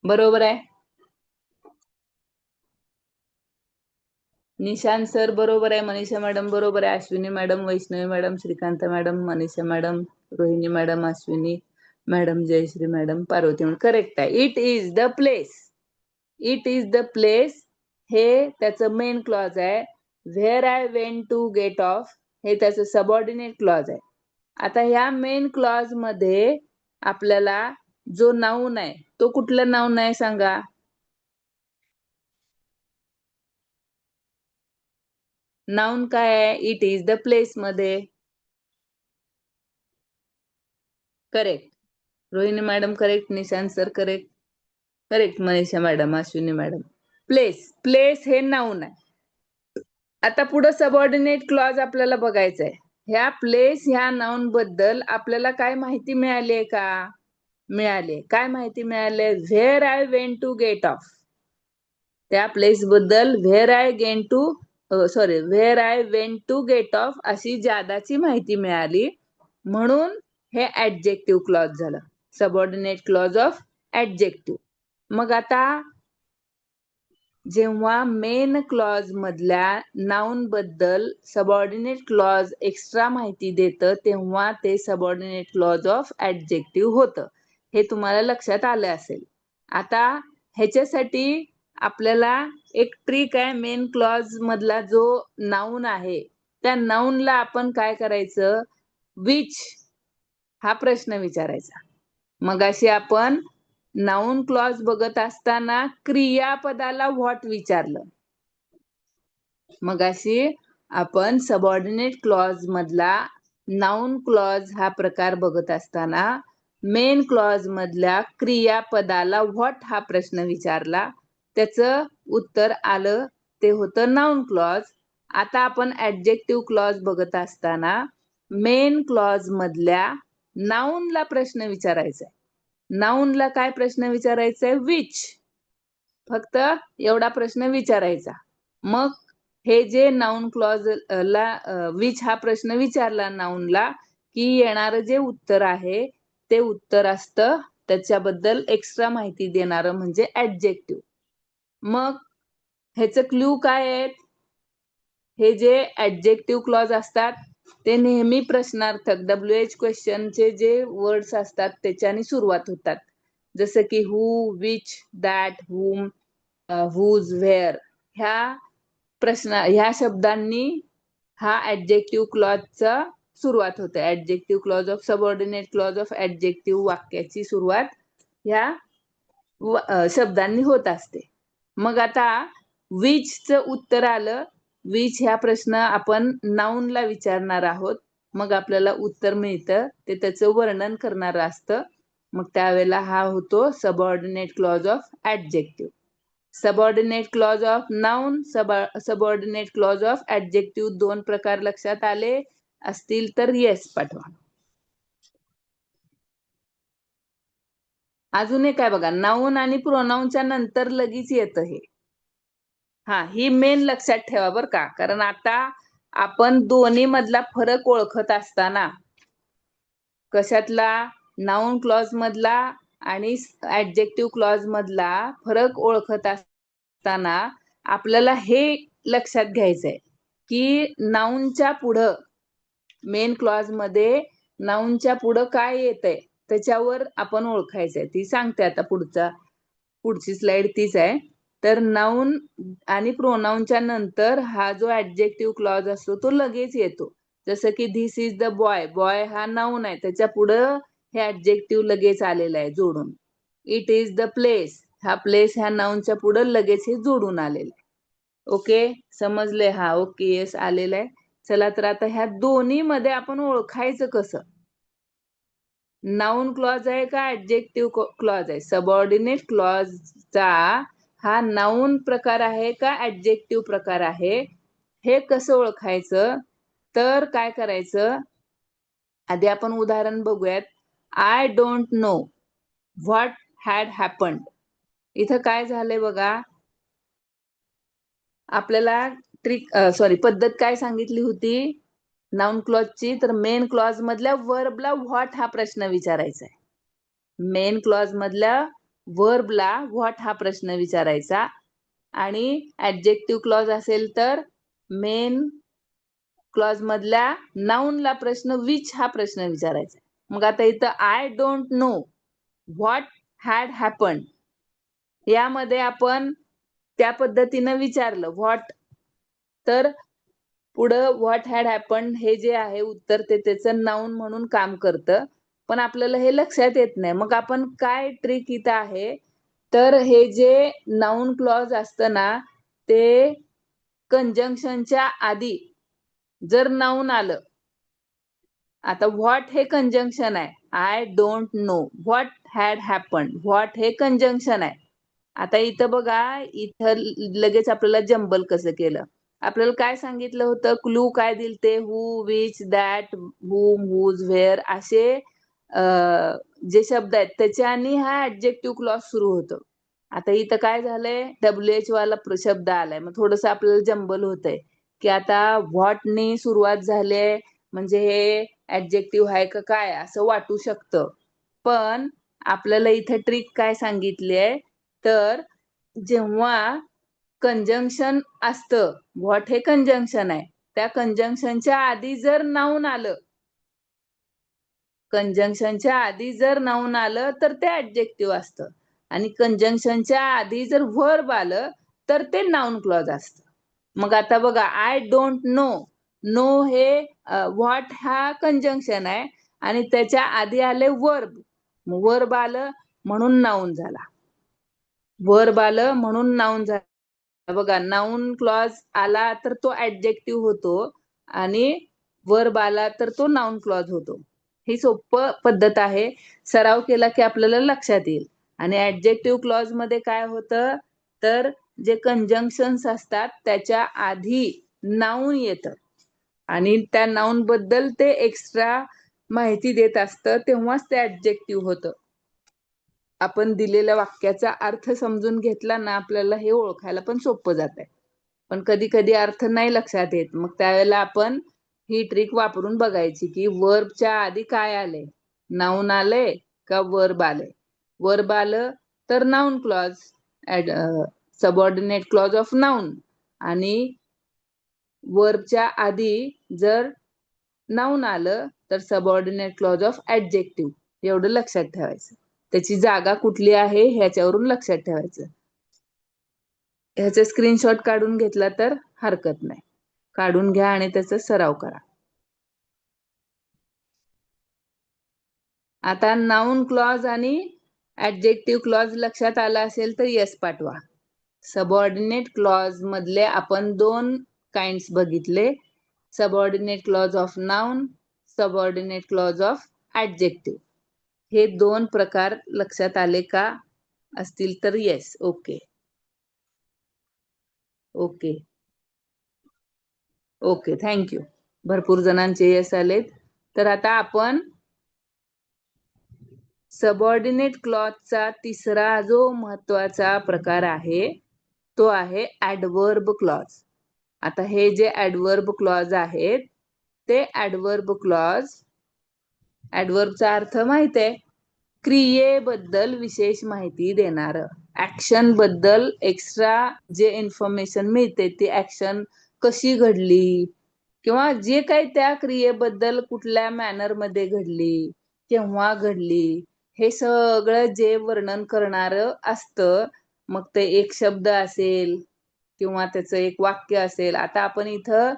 बरोबर आहे. निशांत सर बरोबर आहे, मनीषा मॅडम बरोबर आहे, Ashwini madam, Vaishnavi madam, Shrikant madam, Manisha madam, Rohini madam, Ashwini madam, Jayashree madam, Parvati madam. Correct आहे. It is the place. It is the place हे त्याचं मेन क्लॉज आहे. Where I went to get off हे त्याचं सबऑर्डिनेट क्लॉज आहे. आता ह्या मेन क्लॉज मध्ये आपल्याला जो नाऊन आहे तो कुठला नाऊन आहे सांगा? नाऊन काय आहे इट इज द प्लेस मध्ये? Correct. Rohini madam correct, Nishant sir correct, correct, Manisha madam, Ashwini madam. Place, place हे नाऊन आहे. आता पुढे सबऑर्डिनेट क्लॉज आपल्याला बघायचं आहे. ह्या प्लेस ह्या नाऊन बद्दल आपल्याला काय माहिती मिळाली आहे का? मिळाली. काय माहिती मिळाली? Where I went to get off. त्या प्लेस बद्दल where I went to get off अशी जादाची माहिती मिळाली. म्हणून हे ऍडजेक्टिव्ह क्लॉज झालं, सबऑर्डिनेट क्लॉज ऑफ ऍडजेक्टिव्ह. मग आता जेव्हा मेन क्लॉज मधल्या नाऊन बद्दल सबऑर्डिनेट क्लॉज एक्स्ट्रा माहिती देतं तेव्हा ते सबऑर्डिनेट क्लॉज ऑफ ऍडजेक्टिव्ह होतं. हे तुम्हाला लक्षात आलं असेल. आता ह्याच्यासाठी आपल्याला एक ट्रिक आहे. मेन क्लॉज मधला जो नाऊन आहे त्या नाऊनला आपण काय करायचं? विच हा प्रश्न विचारायचा. मगाशी आपण नाऊन क्लॉज बघत असताना क्रियापदाला व्हॉट विचारलं. मगाशी आपण सबऑर्डिनेट क्लॉज मधला नाऊन क्लॉज हा प्रकार बघत असताना मेन क्लॉज मधल्या क्रियापदाला व्हॉट हा प्रश्न विचारला. त्याचं उत्तर आलं ते होतं नाऊन क्लॉज. आता आपण ऍडजेक्टिव्ह क्लॉज बघत असताना मेन क्लॉज मधल्या नाऊनला प्रश्न विचारायचा. नाऊनला काय प्रश्न विचारायचा आहे? विच. फक्त एवढा प्रश्न विचारायचा. मग हे जे नाऊन क्लॉज ला विच हा प्रश्न विचारला नाऊनला की येणारं जे उत्तर आहे ते उत्तर असतं त्याच्याबद्दल एक्स्ट्रा माहिती देणारं म्हणजे ऍडजेक्टिव्ह. मग ह्याचं क्ल्यू काय आहेत? हे जे ऍडजेक्टिव्ह क्लॉज असतात ते नेहमी प्रश्नार्थक WH क्वेश्चनचे जे वर्ड्स असतात त्याच्याने सुरुवात होतात. जसं की who, which, that, whom, whose, where ह्या शब्दांनी हा ऍडजेक्टिव्ह क्लॉजचा सुरुवात होते. Adjective clause of subordinate clause of adjective वाक्याची सुरुवात ह्या शब्दांनी होत असते. मग आता विचचं उत्तर आलं. विच ह्या प्रश्न आपण नाऊनला विचारणार आहोत. मग आपल्याला उत्तर मिळतं, ते त्याचं वर्णन करणारं असतं. मग त्यावेळेला हा होतो subordinate clause of adjective. Subordinate clause of noun, subordinate clause of adjective, दोन प्रकार लक्षात आले असतील तर येस पाठवा. अजून एक काय बघा, नाऊन आणि प्रोनाऊनच्या नंतर लगेच येतं हे. हा, ही मेन लक्षात ठेवा बर का, कारण आता आपण दोन्ही मधला फरक ओळखत असताना, कशातला, नाउन क्लॉज मधला आणि ऍडजेक्टिव्ह क्लॉज मधला फरक ओळखत असताना आपल्याला हे लक्षात घ्यायचंय की नाउनच्या पुढं, मेन क्लॉज मध्ये नाउनच्या पुढं काय येतंय त्याच्यावर आपण ओळखायचंय. ती सांगते आता पुढची स्लाइड तीच आहे. तर नाउन आणि प्रोनाऊनच्या नंतर हा जो ऍडजेक्टिव्ह क्लॉज असतो तो लगेच येतो. जसं की this is the boy, boy हा नाउन आहे, त्याच्या पुढं हे ऍडजेक्टिव्ह लगेच आलेलं आहे जोडून. इट इज द प्लेस, हा प्लेस ह्या नाउनच्या पुढं लगेच हे जोडून आलेलं आहे. ओके, समजले? हा, ओके, येस आलेलं आहे. चला, तर आता ह्या दोन्ही मध्ये आपण ओळखायचं कसं, नाउन क्लॉज आहे का ऍडजेक्टिव्ह क्लॉज आहे? सबऑर्डिनेट क्लॉजचा हा नाउन प्रकार आहे का ऍडजेक्टिव्ह प्रकार आहे, हे कसं ओळखायचं? तर काय करायचं, आधी आपण उदाहरण बघूयात. I don't know what had happened. इथं काय झालंय बघा, आपल्याला पद्धत काय सांगितली होती नाउन क्लॉजची? तर मेन क्लॉज मधल्या वर्बला व्हॉट हा प्रश्न विचारायचा आहे. मेन क्लॉज मधल्या वर्बला व्हॉट हा प्रश्न विचारायचा, आणि ऍडजेक्टिव्ह क्लॉज असेल तर मेन क्लॉज मधल्या नाउनला प्रश्न विच हा प्रश्न विचारायचा. मग आता इथं I don't know what had happened, यामध्ये आपण त्या पद्धतीनं विचारलं व्हॉट, तर पुढं व्हॉट हॅड हॅपन्ड हे जे आहे उत्तर ते त्याचं नाउन म्हणून काम करतं. पण आपल्याला हे लक्षात येत नाही. मग आपण काय ट्रिक इथं आहे, तर हे जे नाउन क्लॉज असतं ना, ते कंजंक्शनच्या आधी जर नाउन आलं, आता व्हॉट हे कंजंक्शन आहे, I don't know what had happened, what हे कंजंक्शन आहे. आता इथं बघा, इथं लगेच आपल्याला जंबल कसं केलं. आपल्याला काय सांगितलं होतं, क्लू काय दिलते, who, which, that, whom, whose, where असे जे शब्द आहेत त्याच्यानी हा ऍडजेक्टिव्ह क्लॉज सुरू होतो. आता इथं काय झालंय, WH वाला शब्द आलाय, मग थोडस आपल्याला जंबल होतंय की आता व्हॉटनी सुरुवात झालीये म्हणजे हे ऍडजेक्टिव्ह आहे का काय असं वाटू शकतं. पण आपल्याला इथं ट्रिक काय सांगितली आहे, तर जेव्हा कंजंक्शन असतं, व्हॉट हे कंजंक्शन आहे, त्या कंजंक्शनच्या आधी जर नाउन आलं, कंजंक्शनच्या आधी जर नाउन आलं तर ते ऍडजेक्टिव्ह असतं, आणि कंजंक्शनच्या आधी जर व्हर्ब आलं तर ते नाउन क्लॉज असतं. मग आता बघा, आय डोंट नो, नो हे व्हॉट हा कंजंक्शन आहे आणि त्याच्या आधी आले वर्ब, वर्ब आलं म्हणून नाउन झाला, वर्ब आलं म्हणून नाउन झाला. बघा, नाउन क्लॉज आला तर तो ऍडजेक्टिव्ह होतो आणि वर्ब आला तर तो नाउन क्लॉज होतो. ही सोपं पद्धत आहे, सराव केला की आपल्याला लक्षात येईल. आणि ऍडजेक्टिव्ह क्लॉज मध्ये काय होतं, तर जे कंजंक्शन्स असतात त्याच्या आधी नाउन येतं आणि त्या नाउन बद्दल ते एक्स्ट्रा माहिती देत असतं, तेव्हाच ते ऍडजेक्टिव्ह होतं. आपण दिलेल्या वाक्याचा अर्थ समजून घेतला ना, आपल्याला हे ओळखायला पण सोपं जात आहे. पण कधी कधी अर्थ नाही लक्षात येत, मग त्यावेळेला आपण ही ट्रिक वापरून बघायची की वर्बच्या आधी काय आले, नाउन आले का वर्ब आले. वर्ब आलं तर noun clause, subordinate clause of noun, आणि वर्बच्या आधी जर नाउन आलं तर सबऑर्डिनेट क्लॉज ऑफ ऍडजेक्टिव्ह. एवढं लक्षात ठेवायचं, त्याची जागा कुठली आहे ह्याच्यावरून लक्षात ठेवायचं. ह्याचा स्क्रीनशॉट काढून घेतला तर हरकत नाही, काढून घ्या आणि त्याचा सराव करा. आता नाउन क्लॉज आणि ऍडजेक्टिव्ह क्लॉज लक्षात आला असेल तर येस पाठवा. सबऑर्डिनेट क्लॉज मधले आपण 2 काइंड्स बघितले. Subordinate clause of noun, subordinate clause of adjective. हे 2 प्रकार लक्षात आले का? असतील तर yes. Okay okay okay, thank you. भरपूर जणांचे येस आलेत. तर आता आपण सबऑर्डिनेट क्लॉजचा तिसरा जो महत्वाचा प्रकार आहे तो आहे ऍडवर्ब क्लॉज. आता हे जे ऍडवर्ब क्लॉज आहेत ते ऍडवर्ब क्लॉज, ऍडवर्बचा अर्थ माहित आहे, क्रियेबद्दल विशेष माहिती देणार, ऍक्शन बद्दल एक्स्ट्रा जे इन्फॉर्मेशन मिळते, ती ऍक्शन कशी घडली किंवा जे काही त्या क्रियेबद्दल कुठल्या मॅनर मध्ये घडली, केव्हा घडली, हे सगळं जे वर्णन करणारं असतं. मग ते एक शब्द असेल किंवा त्याचं एक वाक्य असेल. आता आपण इथं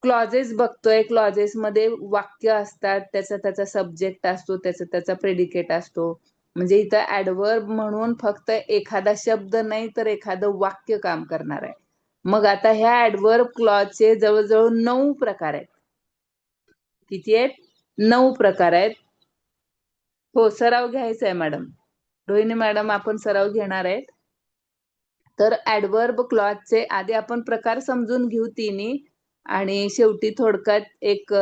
क्लॉजेस बघतोय. क्लॉजेस मध्ये वाक्य असतात, त्याचा सब्जेक्ट असतो, त्याचा प्रेडिकेट असतो. म्हणजे इथं ऍडवर्ब म्हणून फक्त एखादा शब्द नाही तर एखादं वाक्य काम करणार आहे. मग आता ह्या ऍडवर्ब क्लॉजचे जवळजवळ 9 प्रकार आहेत. किती आहेत? 9 प्रकार आहेत. हो, सराव घ्यायचा आहे मॅडम. रोहिणी मॅडम, आपण सराव घेणार आहेत. तर ऍडवर्ब क्लॉजचे आधी आपण प्रकार समजून घेऊ तिन्ही, आणि शेवटी थोडक्यात एक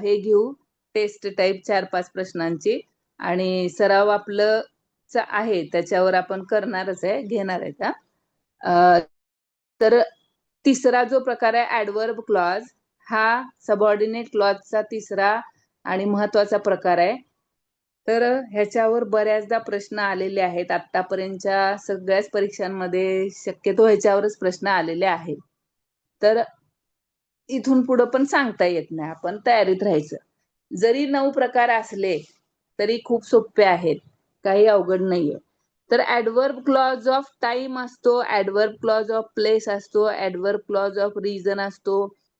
हे घेऊ, टेस्ट टाईप 4-5 प्रश्नांची. आणि सराव आपलं आहे त्याच्यावर आपण करणारच आहे, घेणार आहेत हा. तर तिसरा जो प्रकार आहे ऍडवर्ब क्लॉज, हा सबऑर्डिनेट क्लॉजचा तिसरा आणि महत्वाचा प्रकार आहे. तर ह्याच्यावर बऱ्याचदा प्रश्न आलेले आहेत. आतापर्यंतच्या सगळ्याच परीक्षांमध्ये शक्यतो ह्याच्यावरच प्रश्न आलेले आहेत. तर इथून पुढे पण सांगता येत नाही, आपण तयारीत राहायचं. जरी 9 प्रकार असले तरी खूप सोपे आहेत, काही अवघड नाहीये. तर ऍडवर्ब क्लॉज ऑफ टाइम असतो, ऍडवर्ब क्लॉज ऑफ प्लेस असतो, ऍडवर्ब क्लॉज ऑफ रिझन असतो,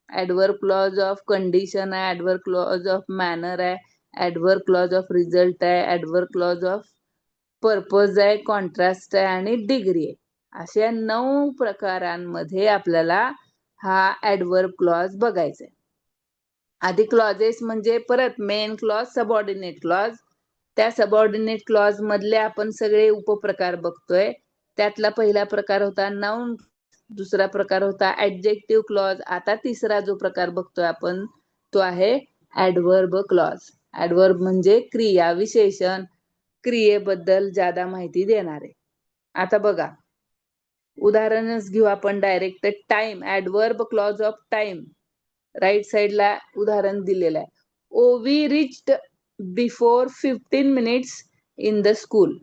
ऍडवर्ब क्लॉज ऑफ कंडिशन आहे, ऍडवर्ब क्लॉज ऑफ मॅनर आहे, ऍडवर्ब क्लॉज ऑफ रिझल्ट आहे, ऍडवर्ब क्लॉज ऑफ पर्पज आहे, कॉन्ट्रास्ट आहे आणि डिग्री आहे. अशा 9 प्रकारांमध्ये आपल्याला हा ऍडवर्ब क्लॉज बघायचा आहे. आधी क्लॉजेस म्हणजे परत मेन क्लॉज, सबऑर्डिनेट क्लॉज. त्या सबऑर्डिनेट क्लॉज मधले आपण सगळे उपप्रकार बघतोय. त्यातला पहिला प्रकार होता नाउन, दुसरा प्रकार होता ऍडजेक्टिव्ह क्लॉज. आता तिसरा जो प्रकार बघतोय आपण तो आहे ऍडवर्ब क्लॉज. ऍडवर्ब म्हणजे क्रिया विशेषण, क्रियेबद्दल ज्यादा माहिती देणारे. आता बघा, उदाहरणच घेऊ आपण direct. Time, adverb clause of time. Right साइडला उदाहरण दिलेलं आहे. Ovi reached before 15 minutes in the school.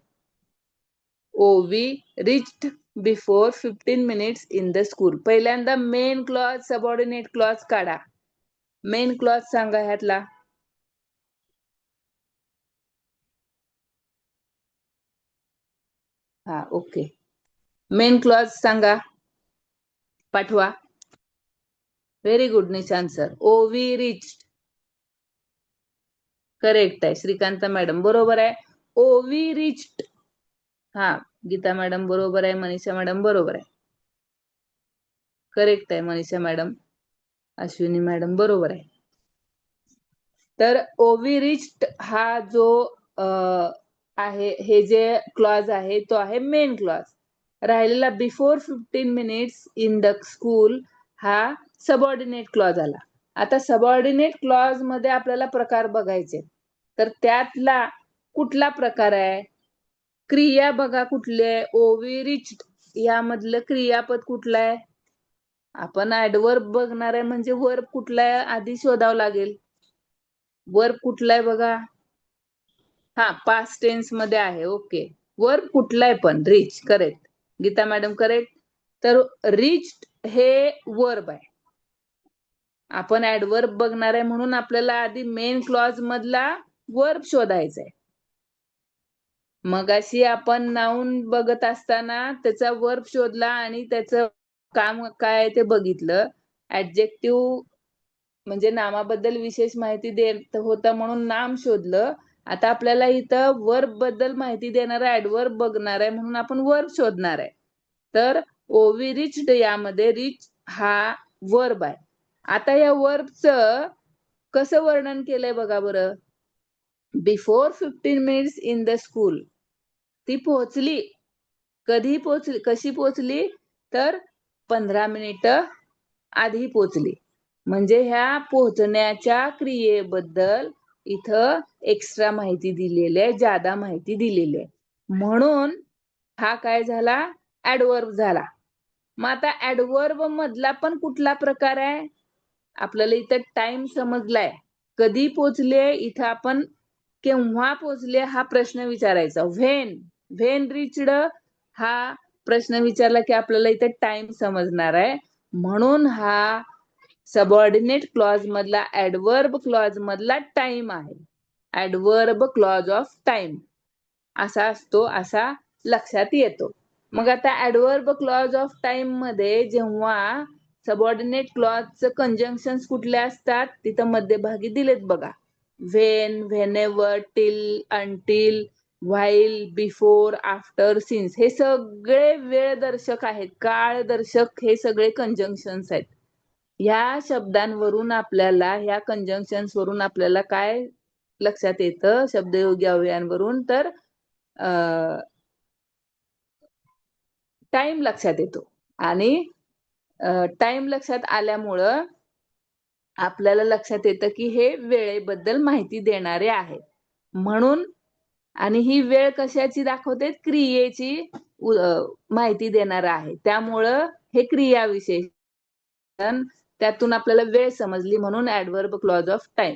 Ovi reached before 15 minutes in the school. पहिल्यांदा मेन क्लॉज, सबऑर्डिनेट क्लॉज काढा. मेन क्लॉज सांगा ह्यातला. हा, ओके. मेन क्लॉज सांगा, पाठवा. Very good Nishant sir. Ovi reached correct आहे. श्रीकांत मॅडम बरोबर आहे. ओवी रिच्ड. हा, गीता मॅडम बरोबर आहे. मनीषा मॅडम बरोबर आहे. करेक्ट आहे मनीषा मॅडम. अश्विनी मॅडम बरोबर आहे. तर ओवी रिच्ड हा जो आहे, हे जे क्लॉज आहे तो आहे मेन क्लॉज. राहिलेला before 15 minutes in the school हा सबऑर्डिनेट क्लॉज आला. आता सबऑर्डिनेट क्लॉज मध्ये आपल्याला प्रकार बघायचे. तर त्यातला कुठला प्रकार आहे? क्रिया बघा कुठली आहे. ओवी रिच्ड यामधलं क्रियापद कुठलं आहे? आपण ऍडवर्ब बघणार आहे म्हणजे वर्ब कुठला आहे आधी शोधावं लागेल. वर्ब कुठला आहे बघा. हा, पास्ट टेन्स मध्ये आहे. ओके. वर्ब कुठला आहे पण? Reach. Correct. Geeta madam correct. तर रिच्ड हे वर्ब आहे. आपण ऍडवर्ब बघणार आहे म्हणून आपल्याला आधी मेन क्लॉज मधला वर्ब शोधायचा आहे. मगाशी आपण नाउन बघत असताना त्याचा वर्ब शोधला आणि त्याचं काम काय ते बघितलं. ऍडजेक्टिव्ह म्हणजे नामाबद्दल विशेष माहिती देत होतं म्हणून नाम शोधलं. आता आपल्याला इथं वर्ब बद्दल माहिती देणारा ऍडवर्ब बघणार आहे म्हणून आपण वर्ब शोधणार आहे. तर ओवी रिच्ड यामध्ये रिच हा वर्ब आहे. आता या वर्बचं कसं वर्णन केलंय बघा बरं. Before 15 minutes in the school. ती पोहोचली. कधी पोहोचली, कशी पोहोचली, तर 15 मिनिटं आधी पोहोचली. म्हणजे ह्या पोहोचण्याच्या क्रियेबद्दल इथं एक्स्ट्रा माहिती दिलेली आहे, जादा माहिती दिलेली आहे. म्हणून हा काय झाला, ऍडवर्ब झाला. मग आता ऍडवर्ब मधला पण कुठला प्रकार आहे, आपल्याला इथं टाइम समजलाय. कधी पोचले, इथं आपण केव्हा पोचले हा प्रश्न विचारायचा. व्हेन रिच्ड हा प्रश्न विचारला की आपल्याला इथे टाइम समजणार आहे. म्हणून हा सबऑर्डिनेट क्लॉज मधला ऍडवर्ब क्लॉज मधला टाइम आहे. ऍडवर्ब क्लॉज ऑफ टाइम असा असतो, असा लक्षात येतो. मग आता ऍडवर्ब क्लॉज ऑफ टाइम मध्ये जेव्हा सबऑर्डिनेट क्लॉजचं कंजंक्शन्स कुठले असतात तिथं मध्यभागी दिलेत बघा. When, whenever, till, until, while, before, after, since हे सगळे वेळदर्शक आहेत, काळदर्शक हे सगळे कंजंक्शन्स आहेत. ह्या शब्दांवरून आपल्याला, ह्या कंजंक्शन्स वरून आपल्याला काय लक्षात येतं शब्दयोगी अवयवांवरून, तर टाइम लक्षात येतो. आणि टाइम लक्षात आल्यामुळं आपल्याला लक्षात येतं की हे वेळेबद्दल माहिती देणारे आहे. म्हणून, आणि ही वेळ कशाची दाखवते, क्रियेची माहिती देणार आहे. त्यामुळं हे क्रियाविशेषण, त्यातून आपल्याला वेळ समजली म्हणून ऍडवर्ब क्लॉज ऑफ टाइम.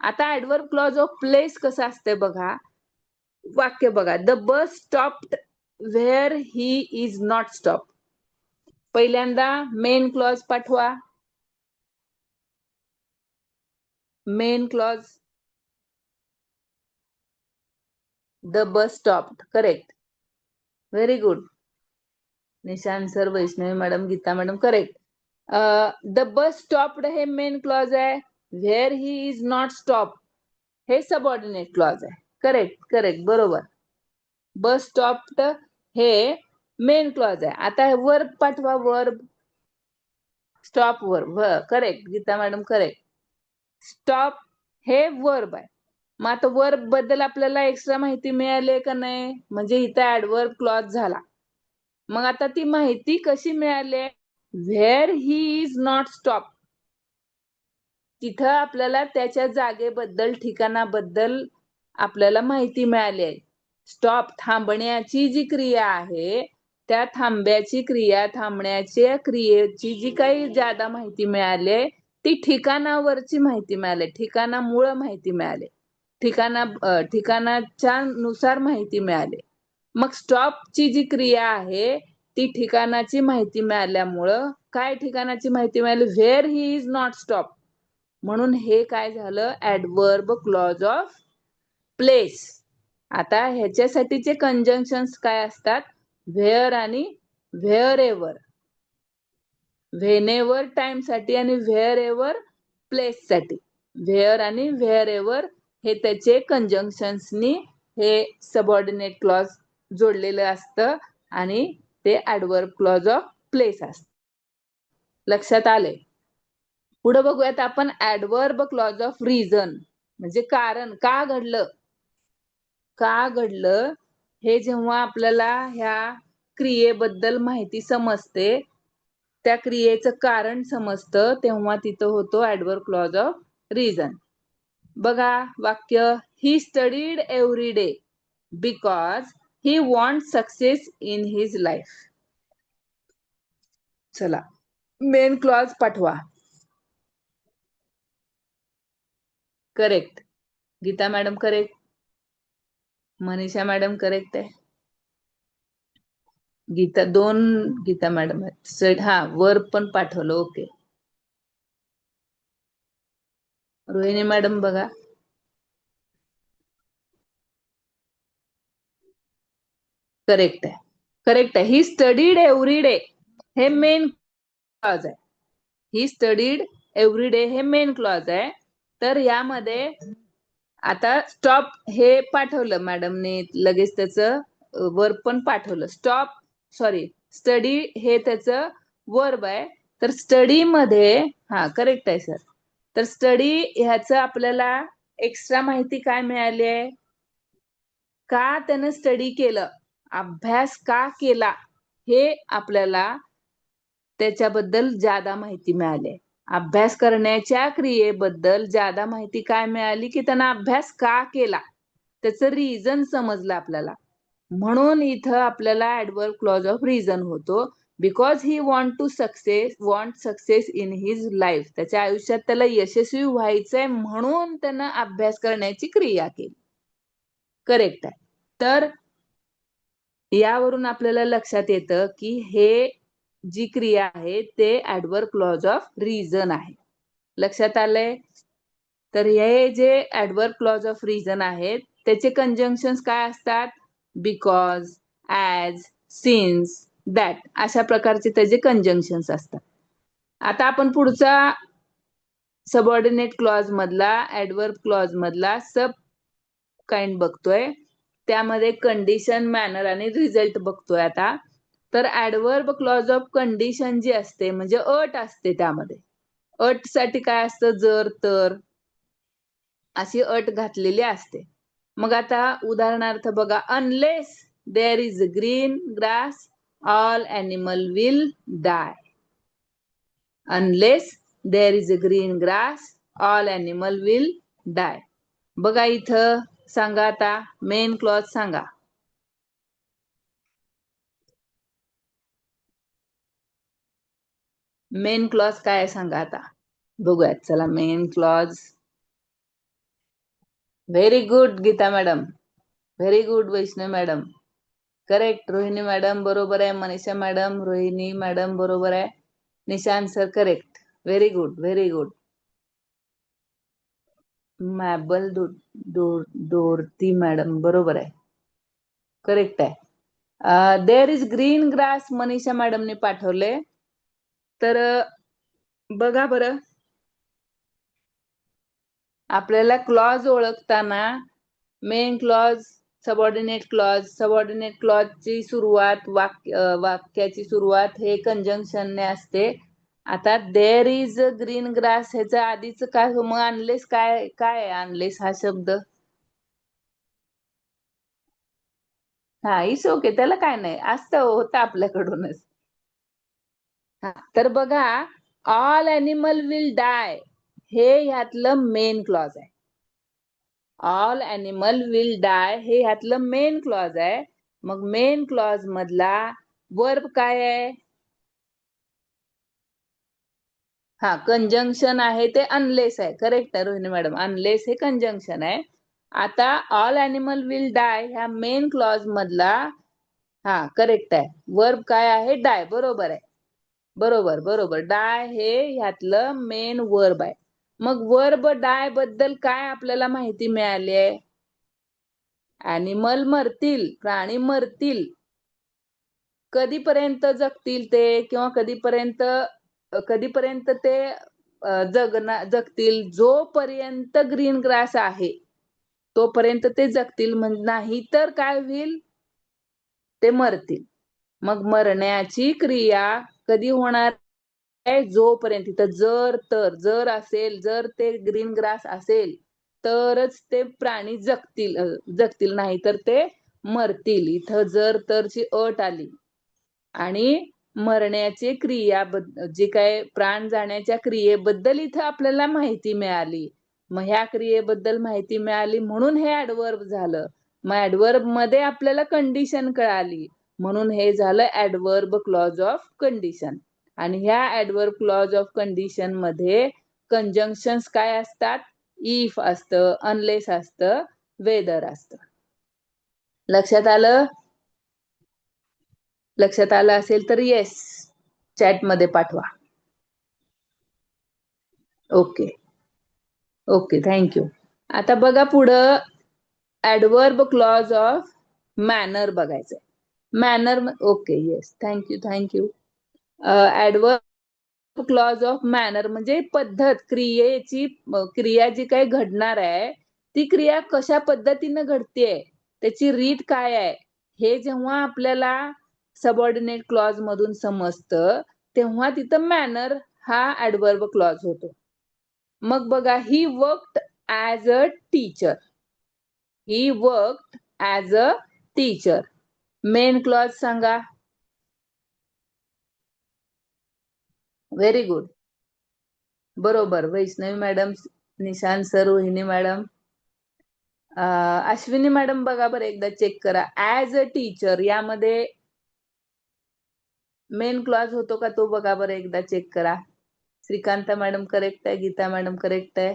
आता ऍडवर्ब क्लॉज ऑफ प्लेस कसं असतंय बघा. वाक्य बघा. The bus stopped where he is not stop. पहिल्यांदा मेन क्लॉज पाठवा. Main clause, the bus stopped. Correct, very good. Nishant sir, Vaishnavi madam, Geeta madam, correct. The bus stopped हे main clause आहे. Where he is not stop हे subordinate clause आहे. Correct, correct, बरोबर. Bus stopped हे main clause आहे. आता verb पाठवा. Verb, stop verb. Correct Geeta madam, correct. Stop हे वर्ब आहे. मग आता वर्ब बद्दल आपल्याला एक्स्ट्रा माहिती मिळाली का नाही, म्हणजे इथं ऍडवर्ब क्लॉज झाला. मग आता ती माहिती कशी मिळाली, where he is not stop, तिथं आपल्याला त्याच्या जागेबद्दल, ठिकाणाबद्दल आपल्याला माहिती मिळाली आहे. स्टॉप थांबण्याची जी क्रिया आहे, त्या थांब्याची क्रिया, थांबण्याच्या क्रियेची जी काही जादा माहिती मिळाली ती ठिकाणावरची माहिती मिळाली, ठिकाणामुळे माहिती मिळाली, ठिकाणाच्या नुसार माहिती मिळाली. मग स्टॉपची जी क्रिया आहे ती ठिकाणाची माहिती मिळाल्यामुळं, काय ठिकाणाची माहिती मिळाली, where he is not stop, म्हणून हे काय झालं, ऍडवर्ब क्लॉज ऑफ प्लेस. आता ह्याच्यासाठीचे कंजंक्शन्स काय असतात, व्हेअर आणि व्हेअर एव्हर. व्हेनेवर टाइम साठी आणि व्हेअर एव्हर प्लेस साठी. व्हेअर आणि व्हेअर एव्हर हे त्याचे कंजंक्शन्सनी हे सबऑर्डिनेट क्लॉज जोडलेलं असतं आणि ते ऍडवर्ब क्लॉज ऑफ प्लेस असतं. लक्षात आले. पुढे बघूयात आपण ऍडवर्ब क्लॉज ऑफ रिझन, म्हणजे कारण, का घडलं, का घडलं हे जेव्हा आपल्याला ह्या क्रियेबद्दल माहिती समजते, त्या क्रियेचं कारण समजतं, तेव्हा तिथं होतो ऍडवर्ब क्लॉज ऑफ रिझन. बघा वाक्य. He studied every day because he want success in his life. चला मेन क्लॉज पाठवा. Correct Geeta madam, correct. Manisha madam, correct आहे. गीता, 2 गीता मॅडम आहेत. हा, वर्ब पण पाठवलं. ओके. रोहिणी मॅडम बघा. करेक्ट आहे, करेक्ट आहे. ही स्टडीड एव्हरी डे हे मेन क्लॉज आहे. ही स्टडीड एव्हरी डे हे मेन क्लॉज आहे. तर यामध्ये आता स्टॉप हे पाठवलं मॅडमने, लगेच त्याचं वर्ब पण पाठवलं. स्टॉप, सॉरी, स्टडी हे त्याचं वर्ब आहे. तर स्टडी मध्ये, हा करेक्ट आहे सर. तर स्टडी ह्याचं आपल्याला एक्स्ट्रा माहिती काय मिळाली आहे, का त्यानं स्टडी केलं, अभ्यास का केला, हे आपल्याला त्याच्याबद्दल ज्यादा माहिती मिळाली. अभ्यास करण्याच्या क्रियेबद्दल ज्यादा माहिती काय मिळाली, की त्यांना अभ्यास का केला, त्याचं रिझन समजलं आपल्याला. म्हणून इथं आपल्याला ऍडवर्ब क्लॉज ऑफ रिझन होतो. Because he want success in his life. त्याच्या आयुष्यात त्याला यशस्वी व्हायचंय म्हणून त्यानं अभ्यास करण्याची क्रिया केली. करेक्ट आहे. तर यावरून आपल्याला लक्षात येतं की हे जी क्रिया आहे ते ऍडवर्ब क्लॉज ऑफ रिझन आहे. लक्षात आलंय? तर हे जे ऍडवर्ब क्लॉज ऑफ रिझन आहेत त्याचे कंजंक्शन्स काय असतात, बिकॉज, ऍज, सिन्स, दॅट, अशा प्रकारचे त्याचे कंजंक्शन्स असतात. आता आपण पुढचा सबऑर्डिनेट क्लॉज मधला, ऍडवर्ब क्लॉज मधला सब काइंड बघतोय. त्यामध्ये कंडिशन, मॅनर आणि रिझल्ट बघतोय आता. तर ऍडवर्ब क्लॉज ऑफ कंडिशन जी असते म्हणजे अट असते, त्यामध्ये अट साठी काय असतं, जर, तर अशी अट घातलेली असते. मग आता उदाहरणार्थ बघा, unless there is green grass all animal will die. Unless there is green grass all animal will die. बघा इथं सांगा, आता मेन क्लॉज सांगा. मेन क्लॉज काय आहे सांगा आता, बघूयात. चला, main clause. Very good Geeta madam, very good Vaishnavi madam, correct. Rohini madam बरोबर आहे, मनीषा मॅडम, रोहिणी मॅडम बरोबर आहे, Nishant sir correct. Very good, very good. Mabel Dorothy madam बरोबर आहे, करेक्ट आहे. There is green grass Manisha मॅडमने पाठवले. तर बघा बरं, आपल्याला क्लॉज ओळखताना मेन क्लॉज, सबऑर्डिनेट क्लॉजची सुरुवात, वाक्याची सुरुवात हे कंजंक्शनने असते. आता देअर इज ग्रीन ग्रास ह्याचं आधीच काय, मग अनलेस काय काय अनलेस हा शब्द, हा इस ओके, त्याला काय नाही, असतं, होतं आपल्याकडूनच. हा, तर बघा, ऑल ॲनिमल विल डाय हे ह्यातलं मेन क्लॉज आहे. ऑल ॲनिमल विल डाय हे ह्यातलं मेन क्लॉज आहे. मग मेन क्लॉज मधला वर्ब काय आहे, हा कंजंक्शन आहे ते अनलेस आहे. करेक्ट आहे रोहिणी मॅडम, अनलेस हे कंजंक्शन आहे. आता ऑल ॲनिमल विल डाय ह्या मेन क्लॉज मधला, हा करेक्ट आहे, वर्ब काय आहे, डाय. बरोबर आहे, बरोबर बरोबर, डाय हे ह्यातलं मेन वर्ब आहे. मग वर्ब डाय बद्दल काय आपल्याला माहिती मिळाली आहे, ॲनिमल मरतील, प्राणी मरतील. कधीपर्यंत जगतील ते, किंवा कधीपर्यंत ते जगतील, जोपर्यंत ग्रीन ग्रास आहे तोपर्यंत ते जगतील, नाही तर काय होईल, ते मरतील. मग मरण्याची क्रिया कधी होणार आहे, जोपर्यंत. इथं जर, तर जर असेल, जर ते ग्रीन ग्रास असेल तरच ते प्राणी जगतील, नाही तर ते मरतील. इथं जर तरची अट आली. आणि मरण्याची क्रिया, जी काय प्राण जाण्याच्या क्रियेबद्दल इथं आपल्याला माहिती मिळाली. मग ह्या क्रियेबद्दल माहिती मिळाली म्हणून हे ऍडवर्ब झालं. मग ऍडवर्ब मध्ये आपल्याला कंडिशन कळाली म्हणून हे झालं ऍडवर्ब क्लॉज ऑफ कंडिशन. आणि ह्या ऍडवर्ब क्लॉज ऑफ कंडिशन मध्ये कंजंक्शन्स काय असतात, इफ असतं, अनलेस असतं, वेदर असतं. लक्षात आलं? लक्षात आलं असेल तर येस चॅट मध्ये पाठवा. Okay okay, thank you. आता बघा पुढं ऍडवर्ब क्लॉज ऑफ मॅनर बघायचंय. Manner, okay, yes, thank you. Adverb clause of manner म्हणजे पद्धत, क्रिया जी काही घडणार आहे ती क्रिया कशा पद्धतीनं घडतेय, त्याची रीत काय आहे, हे जेव्हा आपल्याला सबऑर्डिनेट क्लॉज मधून समजतं, तेव्हा तिथं मॅनर हा ऍडव्हर्ब क्लॉज होतो. मग बघा, he worked as a teacher. He worked as a teacher. Main clause सांगा. Very good. बरोबर. Vaishnavi madam, Nishant sir, Rohini madam, Ashwini madam बघा बरं, एकदा चेक करा. ऍज अ टीचर यामध्ये मेन क्लॉज होतो का, तो बघा बरं, एकदा चेक करा. श्रीकांता मॅडम करेक्ट आहे, गीता मॅडम करेक्ट आहे,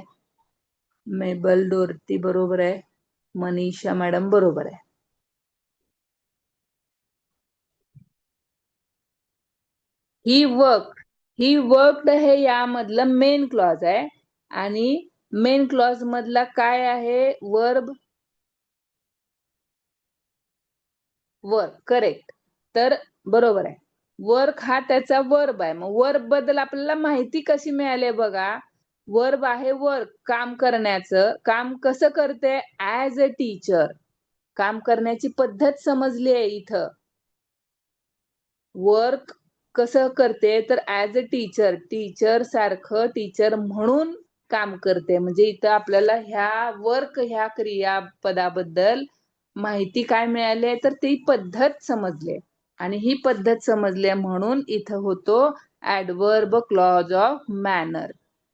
मेबल डोरती बरोबर आहे, मनीषा मॅडम बरोबर आहे. ही वर्कड हे यामधलं मेन क्लॉज आहे. आणि मेन क्लॉज मधला काय आहे, वर्ब. Work, correct. तर बरोबर आहे, वर्क हा त्याचा वर्ब आहे. मग वर्ब बद्दल आपल्याला माहिती कशी मिळाली बघा. वर्ब आहे वर्क, काम करण्याचं. काम कसं करते, ऍज अ टीचर. काम करण्याची पद्धत समजली आहे इथं. वर्क कसं करते, तर ऍज अ टीचर, टीचर सारखं, टीचर म्हणून काम करते. म्हणजे इथं आपल्याला ह्या वर्क ह्या क्रियापदाबद्दल माहिती काय मिळाली आहे, तर ती पद्धत समजली. आणि ही पद्धत समजली म्हणून इथं होतो ऍडवर्ब क्लॉज ऑफ मॅनर.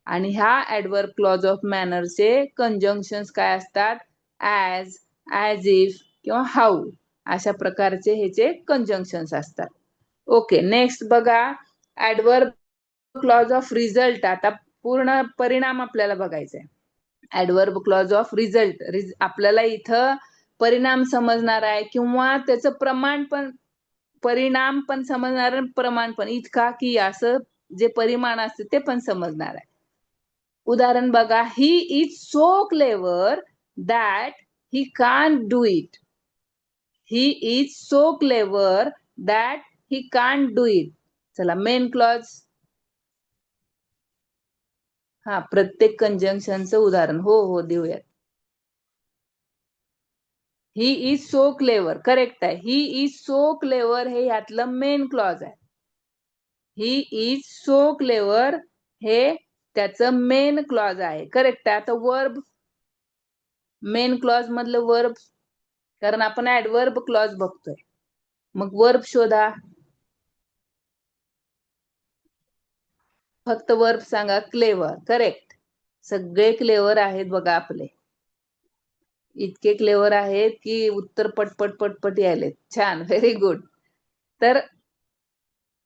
आणि ह्या ऍडवर्ब क्लॉज ऑफ मॅनरचे कंजंक्शन्स काय असतात, ऍज, ऍज इफ किंवा हाऊ, अशा प्रकारचे ह्याचे कंजंक्शन्स असतात. ओके, नेक्स्ट बघा, ऍडवर्ब क्लॉज ऑफ रिझल्ट. आता पूर्ण परिणाम आपल्याला बघायचा आहे. ऍडवर्ब क्लॉज ऑफ रिझल्ट, आपल्याला इथं परिणाम समजणार आहे, किंवा त्याचं प्रमाण पण, परिणाम पण समजणार, प्रमाण पण, इतका की असं जे परिमाण असते ते पण समजणार आहे. उदाहरण बघा, he is so clever that he can't do it. He is so clever that he can't do it. चला, मेन क्लॉज. हा, प्रत्येक कंजंक्शनचं उदाहरण, हो देऊयात. He is so clever, correct आहे. ही इज सो क्लेवर हे यातलं मेन क्लॉज आहे. ही इज सो क्लेवर हे त्याचं मेन क्लॉज आहे, करेक्ट आहे. आता वर्ब, मेन क्लॉज मधलं वर्ब, कारण आपण ऍडवर्ब क्लॉज बघतोय. मग वर्ब शोधा. फक्त वर्ब सांगा. Clever, correct. सगळे क्लेवर आहेत बघा आपले. इतके क्लेवर आहेत की उत्तर पटपट पटपट यायले. छान, व्हेरी गुड. तर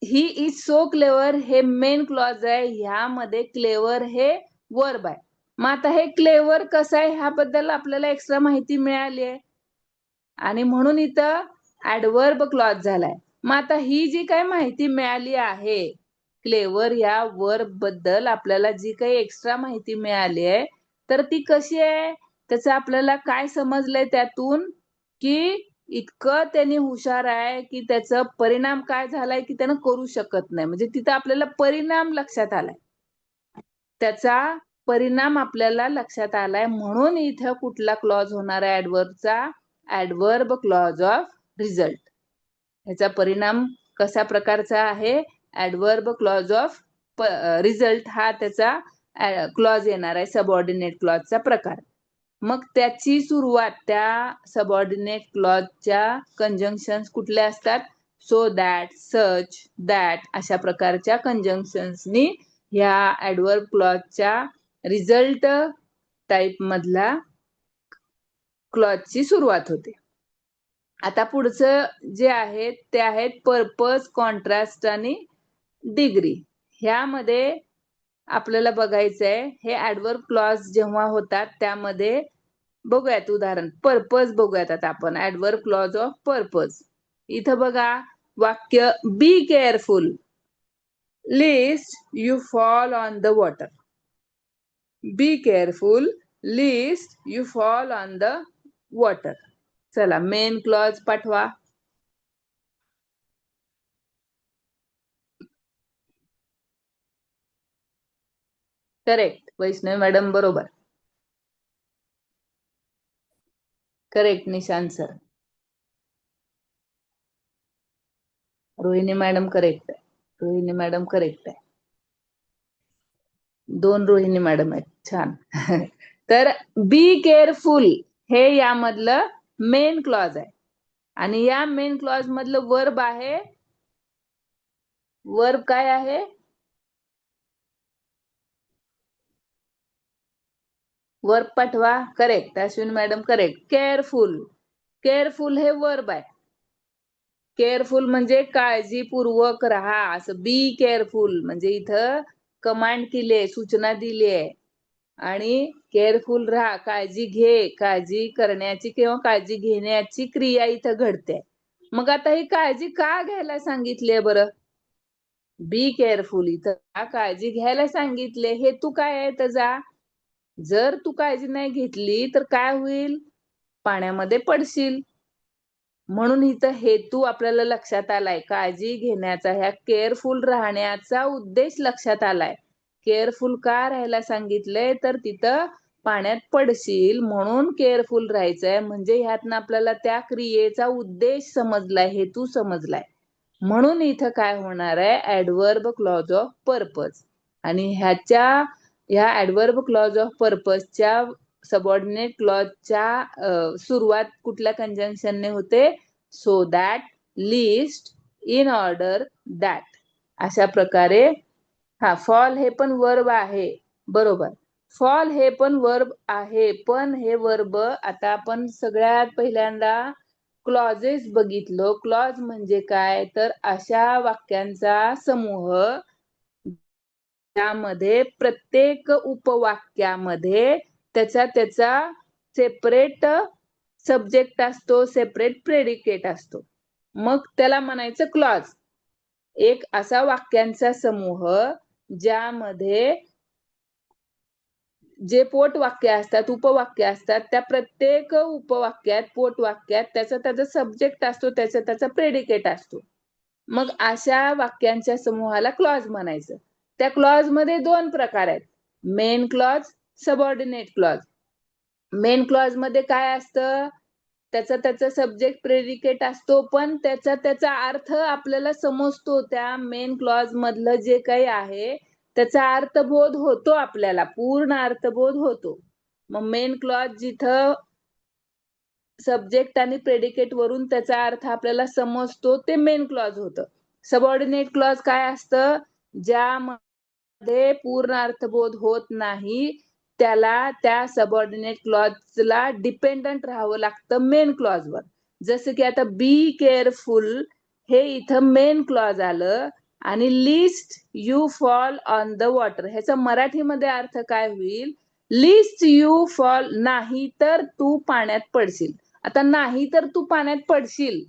ही इज सो क्लेवर हे मेन क्लॉज आहे. ह्यामध्ये क्लेवर हे वर्ब आहे. मग आता हे क्लेवर कसं आहे ह्याबद्दल आपल्याला एक्स्ट्रा माहिती मिळाली आहे, आणि म्हणून इथं ऍडवर्ब क्लॉज झालाय. मग आता ही जी काही माहिती मिळाली आहे, क्लेवर या वर्ब बद्दल आपल्याला जी काही एक्स्ट्रा माहिती मिळाली आहे, तर ती कशी आहे, त्याचं आपल्याला काय समजलंय त्यातून, की इतकं त्यांनी हुशार आहे की त्याचा परिणाम काय झालाय की त्यानं करू शकत नाही. म्हणजे तिथं आपल्याला परिणाम लक्षात आलाय, त्याचा परिणाम आपल्याला लक्षात आलाय. म्हणून इथं कुठला क्लॉज होणार आहे ऍडवर्बचा, ऍडवर्ब क्लॉज ऑफ रिझल्ट. ह्याचा परिणाम कशा प्रकारचा आहे, ऍडवर्ब क्लॉज ऑफ रिझल्ट हा त्याचा क्लॉज येणार आहे, सबऑर्डिनेट क्लॉजचा प्रकार. मग त्याची सुरुवात, त्या सबऑर्डिनेट क्लॉजच्या कंजंक्शन्स कुठल्या असतात, सो दॅट, सच, दॅट, अशा प्रकारच्या कंजंक्शन्सनी ह्या ऍडवर्ब क्लॉजच्या रिझल्ट टाईप मधला क्लॉजची सुरुवात होते. आता पुढचं जे आहेत ते आहेत पर्पज, कॉन्ट्रास्ट आणि डिग्री. ह्यामध्ये आपल्याला बघायचंय, हे ऍडवर्ब क्लॉज जेव्हा होतात त्यामध्ये बघूयात उदाहरण. पर्पज बघूयात आता आपण, ऍडवर्ब क्लॉज ऑफ पर्पज. इथं बघा वाक्य, be careful list you fall on the water. Be careful list you fall on the water. चला, मेन क्लॉज पाठवा. करेक्ट, वैष्णवी मॅडम बरोबर. Correct Nishant sir. Rohini madam correct आहे. रोहिणी मॅडम करेक्ट आहे. 2 रोहिणी मॅडम आहेत. छान. तर बी केअरफुल हे यामधलं मेन क्लॉज आहे आणि या मेन क्लॉज मधलं वर्ब आहे. वर्ब काय आहे? वर्ब पाठवा. Correct Ashwin madam correct. Careful. Careful हे वर्ब आहे. केअरफुल म्हणजे काळजीपूर्वक राहा असं. बी केअरफुल म्हणजे इथं कमांड केली आहे, सूचना दिली आहे आणि केअरफुल राहा, काळजी घे, काळजी करण्याची किंवा काळजी घेण्याची क्रिया इथं घडते. मग आता ही काळजी का घ्यायला सांगितलीये बरं? बी केअरफुल इथं काळजी घ्यायला सांगितले. हेतू काय आहे त्याचा? जर तू काळजी नाही घेतली तर काय होईल? पाण्यामध्ये पडशील. म्हणून इथं हेतू आपल्याला लक्षात आलाय. काळजी घेण्याचा, ह्या केअरफुल राहण्याचा उद्देश लक्षात आलाय. केअरफुल का राहायला सांगितलंय? तर तिथं पाण्यात पडशील म्हणून केअरफुल राहायचंय. म्हणजे ह्यातनं आपल्याला त्या क्रियेचा उद्देश समजलाय, हेतू समजलाय. म्हणून इथं काय होणार आहे? Adverb clause of purpose. आणि ह्या ऍडवर्ब क्लॉज ऑफ पर्पजच्या सबऑर्डिनेट क्लॉजच्या सुरुवात कुठल्या कंजंक्शनने होते? So that, list, in order, that. अशा प्रकारे हा फॉल हे पण वर्ब आहे. बरोबर. फॉल हे पण वर्ब आहे. पण हे वर्ब आता आपण सगळ्यात पहिल्यांदा क्लॉजेस बघितलो. क्लॉज म्हणजे काय? तर अशा वाक्यांचा समूह त्यामध्ये प्रत्येक उपवाक्यामध्ये त्याचा सेपरेट सब्जेक्ट असतो, सेपरेट प्रेडिकेट असतो. मग त्याला म्हणायचं क्लॉज. एक असा वाक्यांचा समूह ज्यामध्ये जे पोटवाक्य असतात, उपवाक्य असतात, त्या प्रत्येक उपवाक्यात, पोटवाक्यात त्याचा सब्जेक्ट असतो, त्याचा प्रेडिकेट असतो. मग अशा वाक्यांच्या समूहाला क्लॉज म्हणायचं. त्या क्लॉज मध्ये 2 प्रकार आहेत. Main clause, subordinate clause. Main clause मध्ये काय असतं? त्याचा सब्जेक्ट प्रेडिकेट असतो, पण त्याचा अर्थ आपल्याला समजतो. त्या मेन क्लॉज मधलं जे काही आहे त्याचा अर्थबोध होतो आपल्याला, पूर्ण अर्थबोध होतो. मग मेन क्लॉज जिथं सब्जेक्ट आणि प्रेडिकेट वरून त्याचा अर्थ आपल्याला समजतो ते मेन क्लॉज होतं. सबऑर्डिनेट क्लॉज काय असतं? ज्यामध्ये पूर्ण अर्थबोध होत नाही त्याला, त्या सबऑर्डिनेट क्लॉजला डिपेंडंट राहावं लागतं मेन क्लॉजवर. जसं की आता बी केअरफुल हे इथं मेन क्लॉज आलं आणि list you fall on the water ह्याचा मराठीमध्ये अर्थ काय होईल? लिस्ट यू फॉल, नाही तर तू पाण्यात पडशील. आता नाही तर तू पाण्यात पडशील,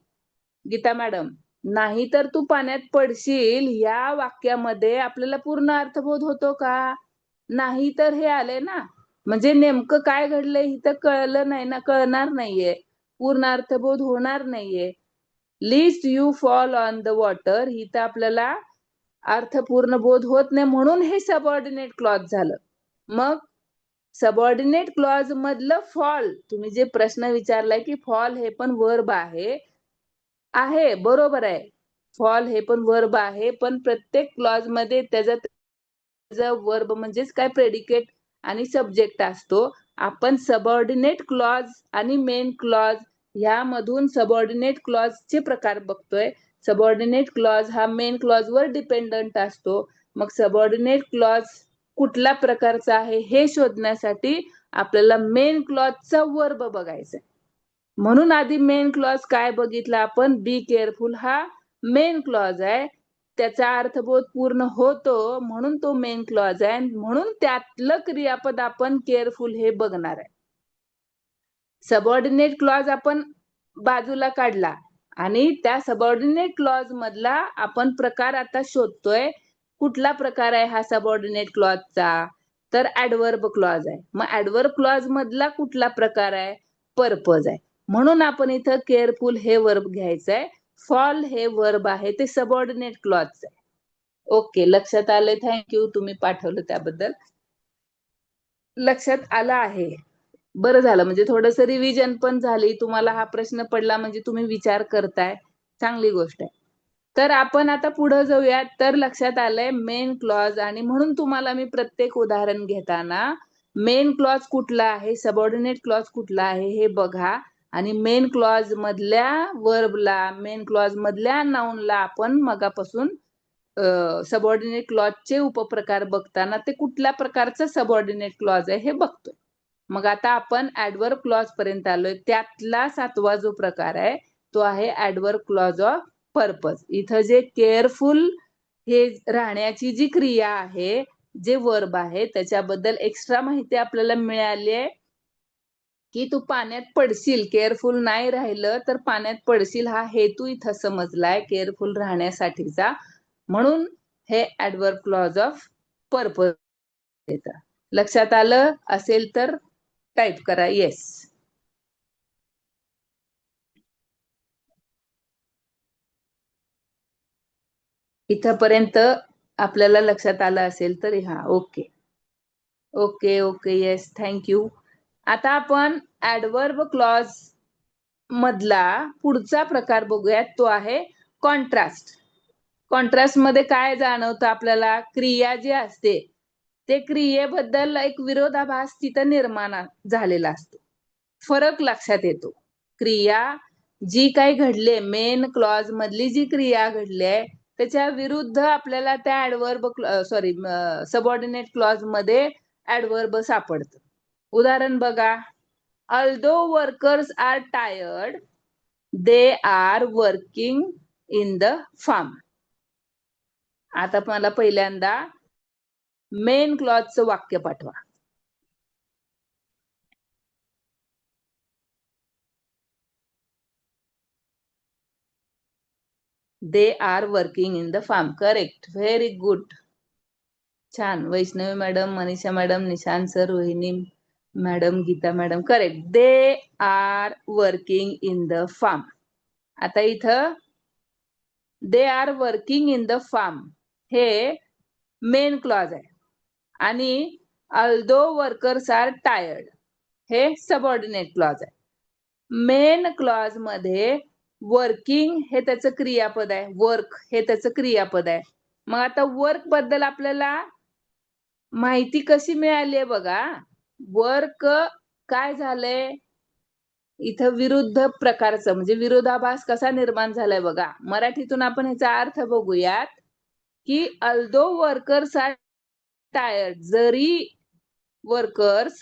गीता मॅडम, नाही तर तू पाण्यात पडशील या वाक्यामध्ये आपल्याला पूर्ण अर्थबोध होतो का? नाही तर हे आले ना, म्हणजे नेमकं काय घडलंय इथं कळलं नाही ना, कळणार नाहीये, पूर्ण अर्थबोध होणार नाहीये. List you fall on the water इथं आपल्याला अर्थपूर्ण बोध होत नाही, म्हणून हे सबऑर्डिनेट क्लॉज झालं. मग सबऑर्डिनेट क्लॉज मधलं फॉल, तुम्ही जे प्रश्न विचारलाय की फॉल हे पण वर्ब आहे, आहे बरोबर आहे. फॉल हे पण वर्ब आहे, पण प्रत्येक क्लॉज मध्ये त्याचा वर्ब म्हणजेच काय प्रेडिकेट आणि सब्जेक्ट असतो. आपण सबऑर्डिनेट क्लॉज आणि मेन क्लॉज ह्यामधून सबऑर्डिनेट क्लॉजचे प्रकार बघतोय. सबऑर्डिनेट क्लॉज हा मेन क्लॉज वर डिपेंडंट असतो. मग सबऑर्डिनेट क्लॉज कुठल्या प्रकारचा आहे हे शोधण्यासाठी आपल्याला मेन क्लॉजचा वर्ब बघायचा. म्हणून आधी मेन क्लॉज काय बघितला आपण? बी केअरफुल हा मेन क्लॉज आहे, त्याचा अर्थबोध पूर्ण होतो म्हणून तो मेन क्लॉज आहे, म्हणून त्यातलं क्रियापद आपण केअरफुल हे बघणार आहे. सबऑर्डिनेट क्लॉज आपण बाजूला काढला आणि त्या सबऑर्डिनेट क्लॉज मधला आपण प्रकार आता शोधतोय. कुठला प्रकार आहे हा सबऑर्डिनेट क्लॉजचा? तर ऍडवर्ब क्लॉज आहे. मग ऍडवर्ब क्लॉज मधला कुठला प्रकार आहे? पर्पज आहे. म्हणून आपण इथं केअरफुल हे वर्ब घ्यायचंय. फॉल हे वर्ब आहे, ते सबऑर्डिनेट क्लॉज आहे. ओके, लक्षात आलंय. थँक्यू, तुम्ही पाठवलं त्याबद्दल. लक्षात आलं आहे. बरं झालं, म्हणजे थोडस रिव्हिजन पण झाली. तुम्हाला हा प्रश्न पडला म्हणजे तुम्ही विचार करताय, चांगली गोष्ट आहे. तर आपण आता पुढे जाऊयात. तर लक्षात आलंय मेन क्लॉज, आणि म्हणून तुम्हाला मी प्रत्येक उदाहरण घेताना मेन क्लॉज कुठला आहे, सबऑर्डिनेट क्लॉज कुठला आहे हे बघा. आणि मेन क्लॉज मधल्या वर्बला, मेन क्लॉज मधल्या नाउनला आपण मगापासून सबऑर्डिनेट क्लॉजचे उपप्रकार बघताना ते कुठल्या प्रकारचं सबऑर्डिनेट क्लॉज आहे हे बघतोय. मग आता आपण ऍडवर्ब क्लॉज पर्यंत आलोय. त्यातला 7वा जो प्रकार आहे तो आहे ऍडवर्ब क्लॉज ऑफ पर्पज. इथं जे केअरफुल हे राहण्याची जी क्रिया आहे, जे वर्ब आहे, त्याच्याबद्दल एक्स्ट्रा माहिती आपल्याला मिळाली आहे की तू पाण्यात पडशील, केअरफुल नाही राहिलं तर पाण्यात पडशील, हा हेतू इथं समजलाय केअरफुल राहण्यासाठीचा. म्हणून हे ऍडवर्ब क्लॉज ऑफ पर्पज येतं. लक्षात आलं असेल तर टाईप करा येस. इथपर्यंत आपल्याला लक्षात आलं असेल तर हा okay. Okay okay yes, thank you. आता आपण ऍडवर्ब क्लॉज मधला पुढचा प्रकार बघूयात, तो आहे कॉन्ट्रास्ट. कॉन्ट्रास्ट मध्ये काय जाणवतं आपल्याला, क्रिया जी असते ते क्रियेबद्दल एक विरोधाभास तिथं निर्माण झालेला असतो, फरक लक्षात येतो. क्रिया जी काही घडले, मेन क्लॉज मधली जी क्रिया घडली आहे त्याच्या विरुद्ध आपल्याला त्या ऍडवर्ब सबऑर्डिनेट क्लॉज मध्ये ऍडवर्ब सापडतं. उदाहरण बघा, although workers are tired, they are working in the farm. आता मला पहिल्यांदा मेन क्लॉजचं वाक्य पाठवा. They are working in the farm. Correct, very good, छान. Vaishnavi madam, Manisha madam, Nishant sir, Rohini madam, Geeta madam, correct. They are working in the farm. आता इथं they are working in the farm हे मेन क्लॉज आहे, आणि अल्दो वर्कर्स आर टायर्ड हे subordinate clause आहे. Main clause मध्ये working हे त्याचं क्रियापद आहे, वर्क हे त्याचं क्रियापद आहे. मग आता वर्क बद्दल आपल्याला माहिती कशी मिळाली आहे बघा. वर्क काय झालंय इथं, विरुद्ध प्रकारचं, म्हणजे विरोधाभास कसा निर्माण झालाय बघा. मराठीतून आपण ह्याचा अर्थ बघूयात की अल्दो वर्कर्स आर टायर्ड, जरी वर्कर्स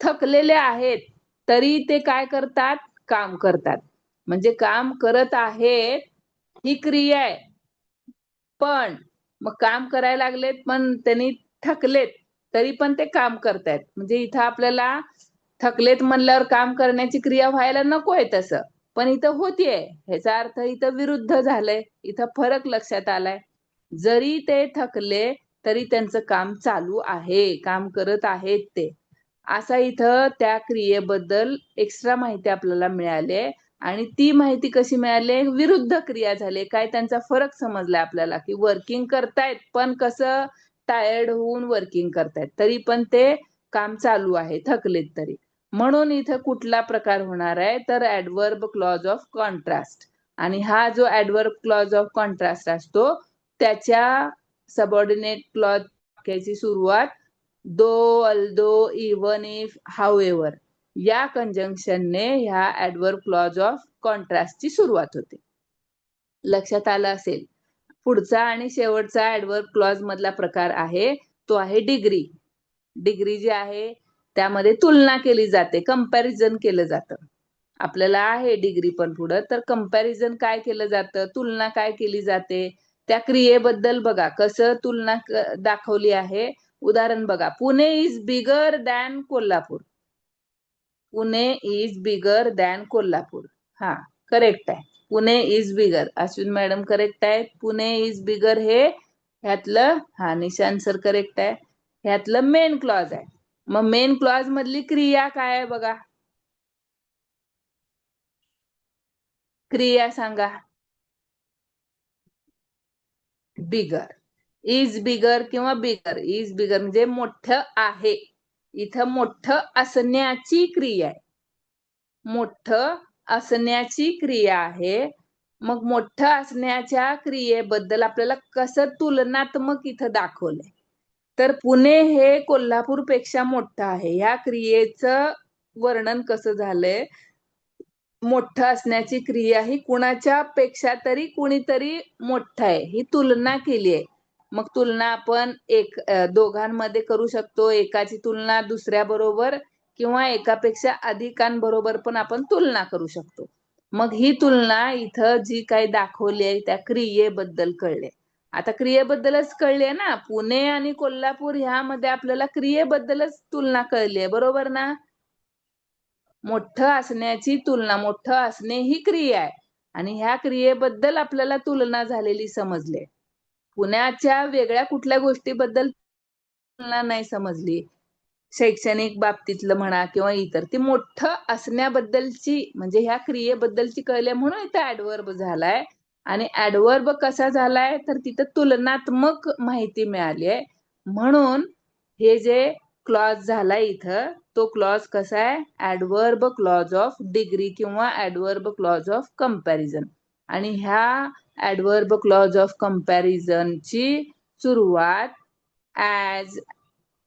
थकलेले आहेत तरी ते काय करतात, काम करतात. म्हणजे काम करत आहेत ही क्रिया आहे, पण मग काम करायला लागलेत पण त्यांनी थकलेत तरी पण ते काम करतायत. म्हणजे इथं आपल्याला थकलेत म्हणल्यावर काम करण्याची क्रिया व्हायला नकोय तसं, पण इथं होतीये, ह्याचा अर्थ इथं विरुद्ध झालंय. इथं फरक लक्षात आलाय. जरी ते थकले तरी त्यांचं काम चालू आहे, काम करत आहेत ते, असा इथं त्या क्रियेबद्दल एक्स्ट्रा माहिती आपल्याला मिळाली. आणि ती माहिती कशी मिळाली, विरुद्ध क्रिया झाली, काय त्यांचा फरक समजला आपल्याला की वर्किंग करतायत पण कसं, टायर्ड होऊन वर्किंग करतायत तरी पण ते काम चालू आहे, थकलेत तरी. म्हणून इथं कुठला प्रकार होणार आहे तर ऍडवर्ब क्लॉज ऑफ कॉन्ट्रास्ट. आणि हा जो ऍडवर्ब क्लॉज ऑफ कॉन्ट्रास्ट असतो त्याच्या सबऑर्डिनेट क्लॉज वाक्याची सुरुवात दो, अल्दो, इवन इफ, हाऊएव्हर या कंजंक्शनने ह्या ऍडवर्ब क्लॉज ऑफ कॉन्ट्रास्टची सुरुवात होते. लक्षात आलं असेल. पुढचा आणि शेवटचा ऍडवर्ब क्लॉज मधला प्रकार आहे तो आहे डिग्री. डिग्री जी आहे त्यामध्ये तुलना केली जाते, कंपॅरिझन केलं जातं. आपल्याला आहे डिग्री पण पुढं, तर कंपॅरिझन काय केलं जातं, तुलना काय केली जाते त्या क्रियेबद्दल बघा कसं तुलना दाखवली आहे. उदाहरण बघा, Pune is bigger than Kolhapur. Pune is bigger than Kolhapur, हा करेक्ट आहे. Pune is bigger, Ashwin madam correct आहे. पुणे इज बिगर हे ह्यातलं, हा निशांत सर करेक्ट आहे, ह्यातलं मेन क्लॉज आहे. मग मेन क्लॉज मधली क्रिया काय आहे बघा, क्रिया सांगा. बिगर, इज बिगर किंवा बिगर, इज बिगर म्हणजे मोठं आहे, इथं मोठं असण्याची क्रिया आहे. मोठं असण्याची क्रिया आहे. मग मोठं असण्याच्या क्रियेबद्दल आपल्याला कसं तुलनात्मक इथं दाखवलंय. तर पुणे हे कोल्हापूरपेक्षा मोठं आहे. ह्या क्रियेचं वर्णन कसं झालंय? मोठं असण्याची क्रिया ही कुणाच्या पेक्षा तरी कुणीतरी मोठं आहे, ही तुलना केली आहे. मग तुलना आपण दोघांमध्ये करू शकतो, एकाची तुलना दुसऱ्याबरोबर किंवा एकापेक्षा अधिकांबरोबर पण आपण तुलना करू शकतो. मग ही तुलना इथं जी काही दाखवली आहे त्या क्रियेबद्दल कळले. आता क्रियेबद्दलच कळले ना, पुणे आणि कोल्हापूर ह्यामध्ये आपल्याला क्रियेबद्दलच तुलना कळली आहे, बरोबर ना? मोठं असण्याची तुलना, मोठं असणे ही क्रिया आहे आणि ह्या क्रियेबद्दल आपल्याला तुलना झालेली समजली. पुण्याच्या वेगळ्या कुठल्या गोष्टीबद्दल तुलना नाही समजली. शैक्षणिक बाबतीतलं म्हणा किंवा इतर, ती मोठं असण्याबद्दलची म्हणजे ह्या क्रियेबद्दलची कळले म्हणून इथं ऍडवर्ब झालाय. आणि ऍडवर्ब कसा झालाय तर तिथं तुलनात्मक माहिती मिळाली आहे. म्हणून हे जे क्लॉज झालाय इथं, तो क्लॉज कसा आहे? ऍडवर्ब क्लॉज ऑफ डिग्री किंवा ऍडवर्ब क्लॉज ऑफ कंपॅरिझन. आणि ह्या ऍडवर्ब क्लॉज ऑफ कंपॅरिझनची सुरुवात as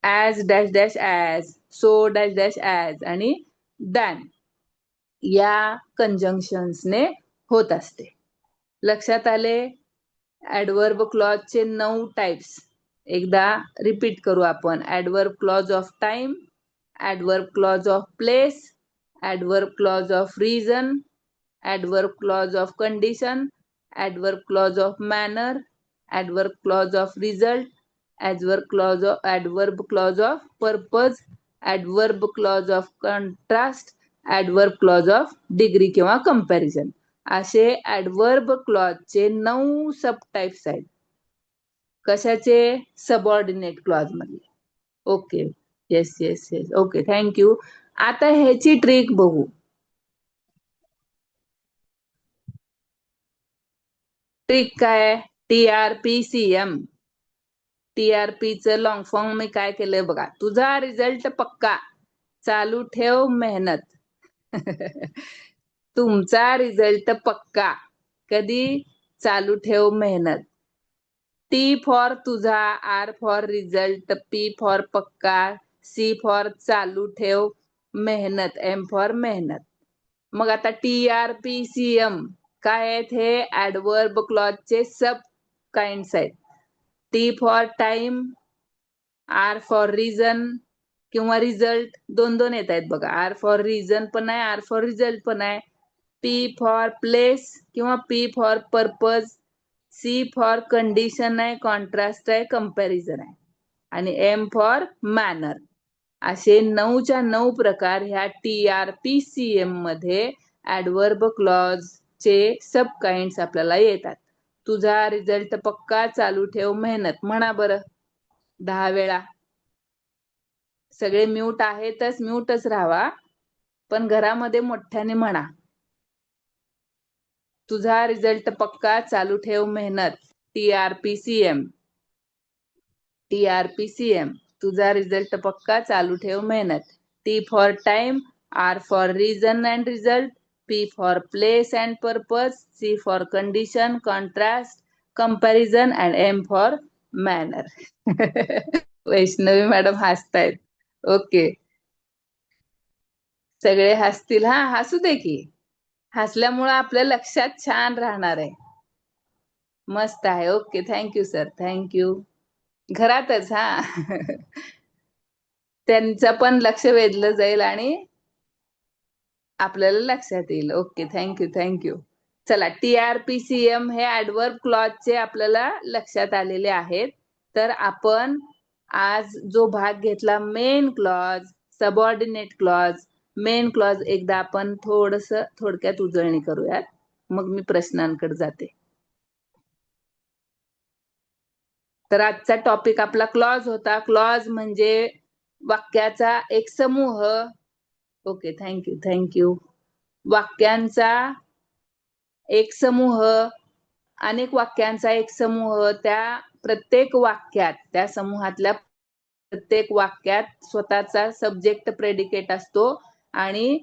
dash dash as, so dash dash as आणि दॅन या कंजंक्शन्सने होत असते. लक्षात आले? ऍडवर्ब क्लॉजचे 9 टाइप्स एकदा रिपीट करू आपण. Adverb clause of time, adverb clause of place, adverb clause of reason, adverb clause of condition, adverb clause of manner, adverb clause of result, adverb clause of purpose, adverb clause of contrast, adverb clause of degree किंवा comparison. असे adverb क्लॉजचे 9 सब types आहेत. कशाचे? Subordinate clause मधले. Okay, yes yes yes, okay, thank you. आता ह्याची trick बघू. Trick काय? TRPCM. TRPचं long form मी काय केलंय बघा. तुझा रिझल्ट पक्का, चालू ठेव मेहनत. तुमचा रिझल्ट पक्का, कधी? चालू ठेव मेहनत. T फॉर तुझा, R for result, P for पक्का, C फॉर चालू ठेव मेहनत, M फॉर मेहनत. मग आता TRPCM काय आहेत? हे ऍडवर्ब क्लॉजचे सब काइंड्स आहेत. T for time, R for reason किंवा रिझल्ट, दोन दोन येत आहेत बघा. R फॉर रिझन पण आहे, R फॉर रिझल्ट पण आहे. P फॉर प्लेस किंवा P for purpose, C for condition आहे, कॉन्ट्रास्ट आहे, कंपॅरिझन आहे आणि M फॉर मॅनर. असे 9च्या 9 प्रकार ह्या TRPCM मध्ये ऍडवर्ब क्लॉज चे सब काइंड्स आपल्याला येतात. तुझा रिझल्ट पक्का, चालू ठेव मेहनत. म्हणा बरं 10 वेळा. सगळे म्यूट आहेतच, म्यूटच राहावा, पण घरामध्ये मोठ्याने म्हणा. तुझा रिझल्ट पक्का, चालू ठेव मेहनत. TRPCM. TRPCM. तुझा रिझल्ट पक्का, चालू ठेव मेहनत. T for time, R for reason and result, P for place and purpose, C for condition, contrast, comparison and M for manner. Vaishnavi madam हसतायत. ओके, सगळे हसतील. हा, हसू दे की. हसल्यामुळे आपल्या लक्षात छान राहणार आहे. मस्त आहे. Okay, thank you sir, thank you. घरातच हा. त्यांचं पण लक्ष वेधलं जाईल आणि आपल्याला लक्षात येईल. Okay, thank you thank you. चला, TRPCM हे ऍडवर्ब क्लॉजचे आपल्याला लक्षात आलेले आहेत. तर आपण आज जो भाग घेतला main clause, subordinate clause, main clause एकदा आपण थोडक्यात उजळणी करूयात, मग मी प्रश्नांकडे जाते. तर आजचा टॉपिक आपला क्लॉज होता. क्लॉज म्हणजे वाक्याचा एक समूह. Okay, thank you thank you. वाक्यांचा एक समूह, अनेक वाक्यांचा एक समूह, त्या प्रत्येक वाक्यात त्या समूहातल्या प्रत्येक वाक्यात स्वतःचा सब्जेक्ट प्रेडिकेट असतो आणि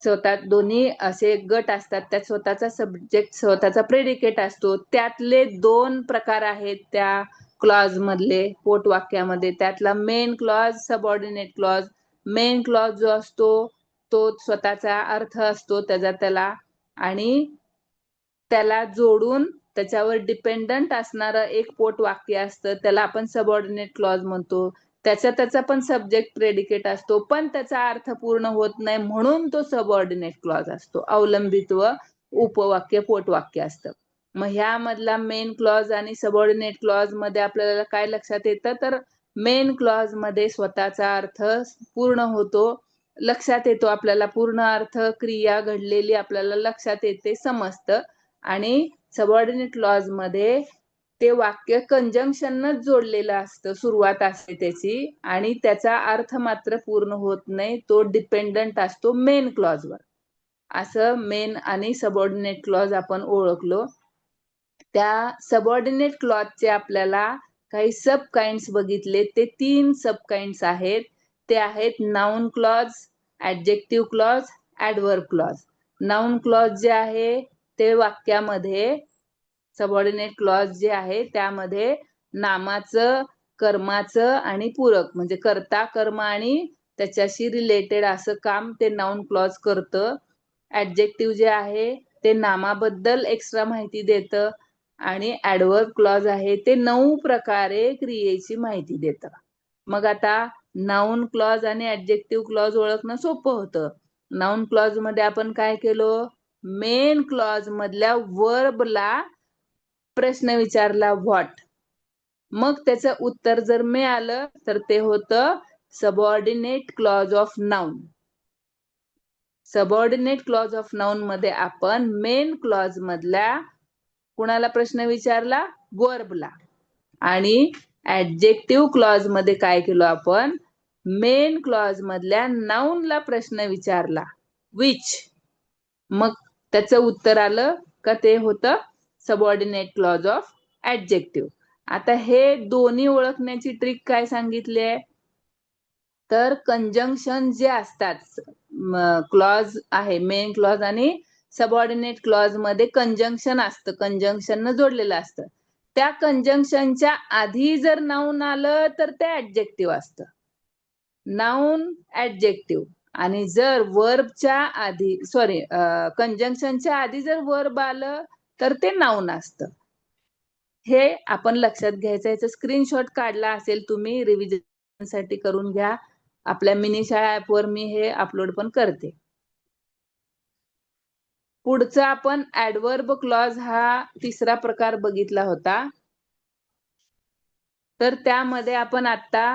स्वतः दोन्ही असे गट असतात, त्यात स्वतःचा सब्जेक्ट स्वतःचा प्रेडिकेट असतो. त्यातले 2 प्रकार आहेत त्या क्लॉज मधले, पोट वाक्यामध्ये. त्यातला main clause, subordinate clause. Main clause जो असतो तो स्वतःचा अर्थ असतो त्याला, आणि त्याला जोडून त्याच्यावर डिपेंडंट असणारं एक पोट वाक्य असतं, त्याला आपण सबऑर्डिनेट क्लॉज म्हणतो. त्याचा पण सब्जेक्ट प्रेडिकेट असतो, पण त्याचा अर्थ पूर्ण होत नाही म्हणून तो सबऑर्डिनेट क्लॉज असतो. अवलंबित्व उपवाक्य पोटवाक्य असतं. मग ह्यामधला मेन क्लॉज आणि सबऑर्डिनेट क्लॉज मध्ये आपल्याला काय लक्षात येतं, तर मेन क्लॉज मध्ये स्वतःचा अर्थ पूर्ण होतो, लक्षात येतो आपल्याला, पूर्ण अर्थ क्रिया घडलेली आपल्याला लक्षात येते, समजतं. आणि सबऑर्डिनेट क्लॉज मध्ये ते वाक्य कंजंक्शनच जोडलेलं असतं, सुरुवात असते त्याची, आणि त्याचा अर्थ मात्र पूर्ण होत नाही, तो डिपेंडंट असतो मेन क्लॉजवर. असं मेन आणि सबऑर्डिनेट क्लॉज आपण ओळखलो. त्या सबऑर्डिनेट क्लॉजचे आपल्याला काही सब काइंड्स बघितले. ते 3 सब काइंड्स आहेत. ते आहेत noun clause, adjective clause, adverb clause. Noun clause जे आहे ते वाक्यामध्ये, सबऑर्डिनेट क्लॉज जे आहे त्यामध्ये नामाचं, कर्माचं आणि पूरक म्हणजे कर्ता, कर्म आणि त्याच्याशी रिलेटेड असं काम ते नाउन क्लॉज करतं. ऍडजेक्टिव्ह जे आहे ते नामाबद्दल एक्स्ट्रा माहिती देतं, आणि ऍडव्हर्ब क्लॉज आहे ते 9 प्रकारे क्रियेची माहिती देतं. मग आता नाउन क्लॉज आणि ऍडजेक्टिव्ह क्लॉज ओळखणं सोपं होतं. नाउन क्लॉज मध्ये आपण काय केलं, मेन क्लॉज मधल्या वर्बला प्रश्न विचारला, व्हॉट. मग त्याचं उत्तर जर मिळालं तर ते होतं subordinate clause of noun. Subordinate clause of noun मध्ये आपण मेन क्लॉज मधल्या कुणाला प्रश्न विचारला, वर्बला. आणि ऍडजेक्टिव्ह क्लॉज मध्ये काय केलं आपण, मेन क्लॉज मधल्या नाउनला प्रश्न विचारला, विच. मग त्याचं उत्तर आलं का ते होतं सबऑर्डिनेट क्लॉज ऑफ ऍडजेक्टिव्ह. आता हे दोन्ही ओळखण्याची ट्रिक काय सांगितली आहे, तर कंजंक्शन जे असतात, क्लॉज आहे मेन क्लॉज आणि सबऑर्डिनेट क्लॉज मध्ये कंजंक्शन असतं, कंजंक्शन जोडलेलं असतं. त्या कंजंक्शनच्या आधी जर नाउन आलं तर ते ऍडजेक्टिव्ह असतं, नाउन ऍडजेक्टिव्ह. आणि जर वर्बच्या आधी, सॉरी, कंजंक्शनच्या आधी जर वर्ब आलं तर ते नाउन असतं. हे आपण लक्षात घ्यायचं. याचा स्क्रीनशॉट काढला असेल तुम्ही, रिव्हिजन साठी करून घ्या. आपल्या मिनी शाळा ऍपवर मी हे अपलोड पण करते. पुढचं आपण ऍडव्हर्ब क्लॉज हा तिसरा प्रकार बघितला होता. तर त्यामध्ये आपण आता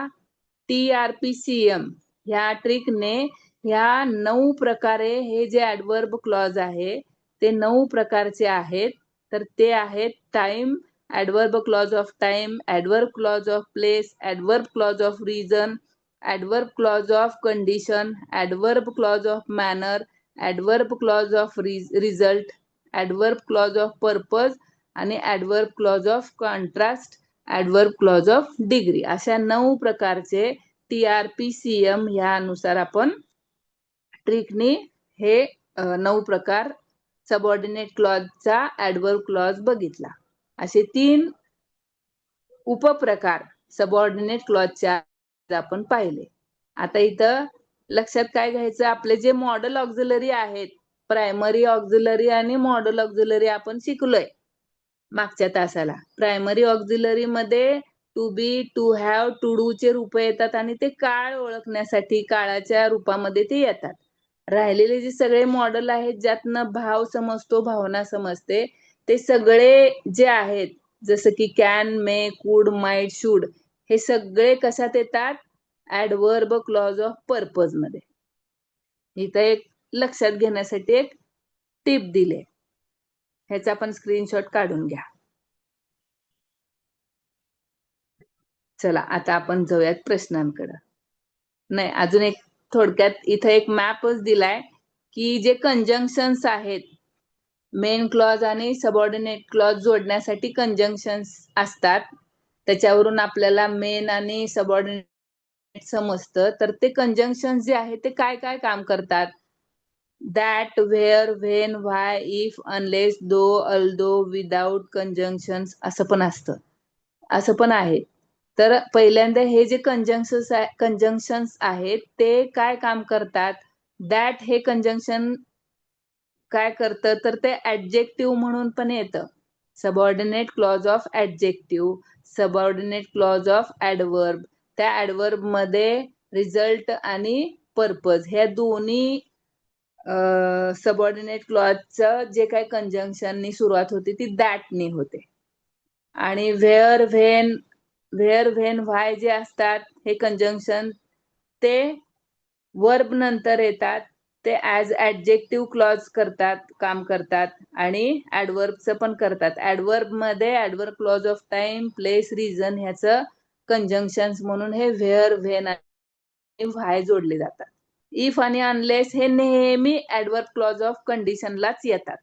TRPCM ह्या ट्रिकने ह्या 9 प्रकारे हे जे ऍडव्हर्ब क्लॉज आहे ते 9 प्रकारचे आहेत. तर ते आहेत time, adverb clause of time, adverb clause of place, adverb clause of reason, adverb clause of condition, adverb clause of manner, adverb clause of result, adverb clause of purpose आणि adverb clause of contrast, adverb clause of degree. अशा 9 प्रकारचे TRPCM ह्यानुसार आपण ट्रिकने हे 9 प्रकार subordinate क्लॉजचा adverb clause बघितला. असे 3 उपप्रकार सबऑर्डिनेट क्लॉजचे आपण पाहिले. आता इथं लक्षात काय घ्यायचं, आपले जे मॉडेल ऑक्झिलरी आहेत, प्रायमरी ऑक्झिलरी आणि मॉडेल ऑक्झिलरी आपण शिकलोय मागच्या तासाला. प्रायमरी ऑक्झिलरी मध्ये to be, to have, to do चे रूप येतात आणि ते काळ ओळखण्यासाठी काळाच्या रूपामध्ये ते येतात. राहिलेले जे सगळे मॉडेल आहेत ज्यातनं भाव समजतो, भावना समजते, ते सगळे जे आहेत जसं की कॅन, मे, कुड, माइट, शुड, हे सगळे कशात येतात, ऍडव्हर्ब क्लॉज ऑफ पर्पज मध्ये. इथं एक लक्षात घेण्यासाठी एक टिप दिले, ह्याचा पण स्क्रीनशॉट काढून घ्या. चला आता आपण जाऊयात प्रश्नांकडे. नाही, अजून एक थोडक्यात इथं एक मॅपच दिलाय की जे कंजंक्शन्स आहेत, मेन क्लॉज आणि सबऑर्डिनेट क्लॉज जोडण्यासाठी कंजंक्शन्स असतात, त्याच्यावरून आपल्याला मेन आणि सबऑर्डिनेट समजतं, तर ते कंजंक्शन जे आहे ते काय काय काम करतात. That, where, when, why, if, unless, though, although, without conjunctions असं पण असतं, असं पण आहे. तर पहिल्यांदा हे जे कंजंक्शन्स आहेत ते काय काम करतात. दॅट हे कंजंक्शन काय करतं तर ते ऍडजेक्टिव्ह म्हणून पण येतं. Subordinate clause of adjective, subordinate clause of adverb. त्या ऍडवर्ब मध्ये रिझल्ट आणि पर्पज ह्या दोन्ही सबऑर्डिनेट क्लॉजचं जे काही कंजंक्शननी सुरुवात होते ती दॅटनी होते. आणि व्हेअर, व्हेन, व्हाय जे असतात हे कंजंक्शन ते वर्ब नंतर येतात. ते ऍज ऍडजेक्टिव्ह क्लॉज करतात, काम करतात आणि ऍडवर्बचं पण करतात. ऍडवर्ब मध्ये adverb clause of time, place, reason ह्याचं कंजंक्शन्स म्हणून हे व्हेअर, व्हेन आणि व्हाय जोडले जातात. इफ आणि अनलेस हे नेहमी ऍडवर्ब क्लॉज ऑफ कंडिशनलाच येतात.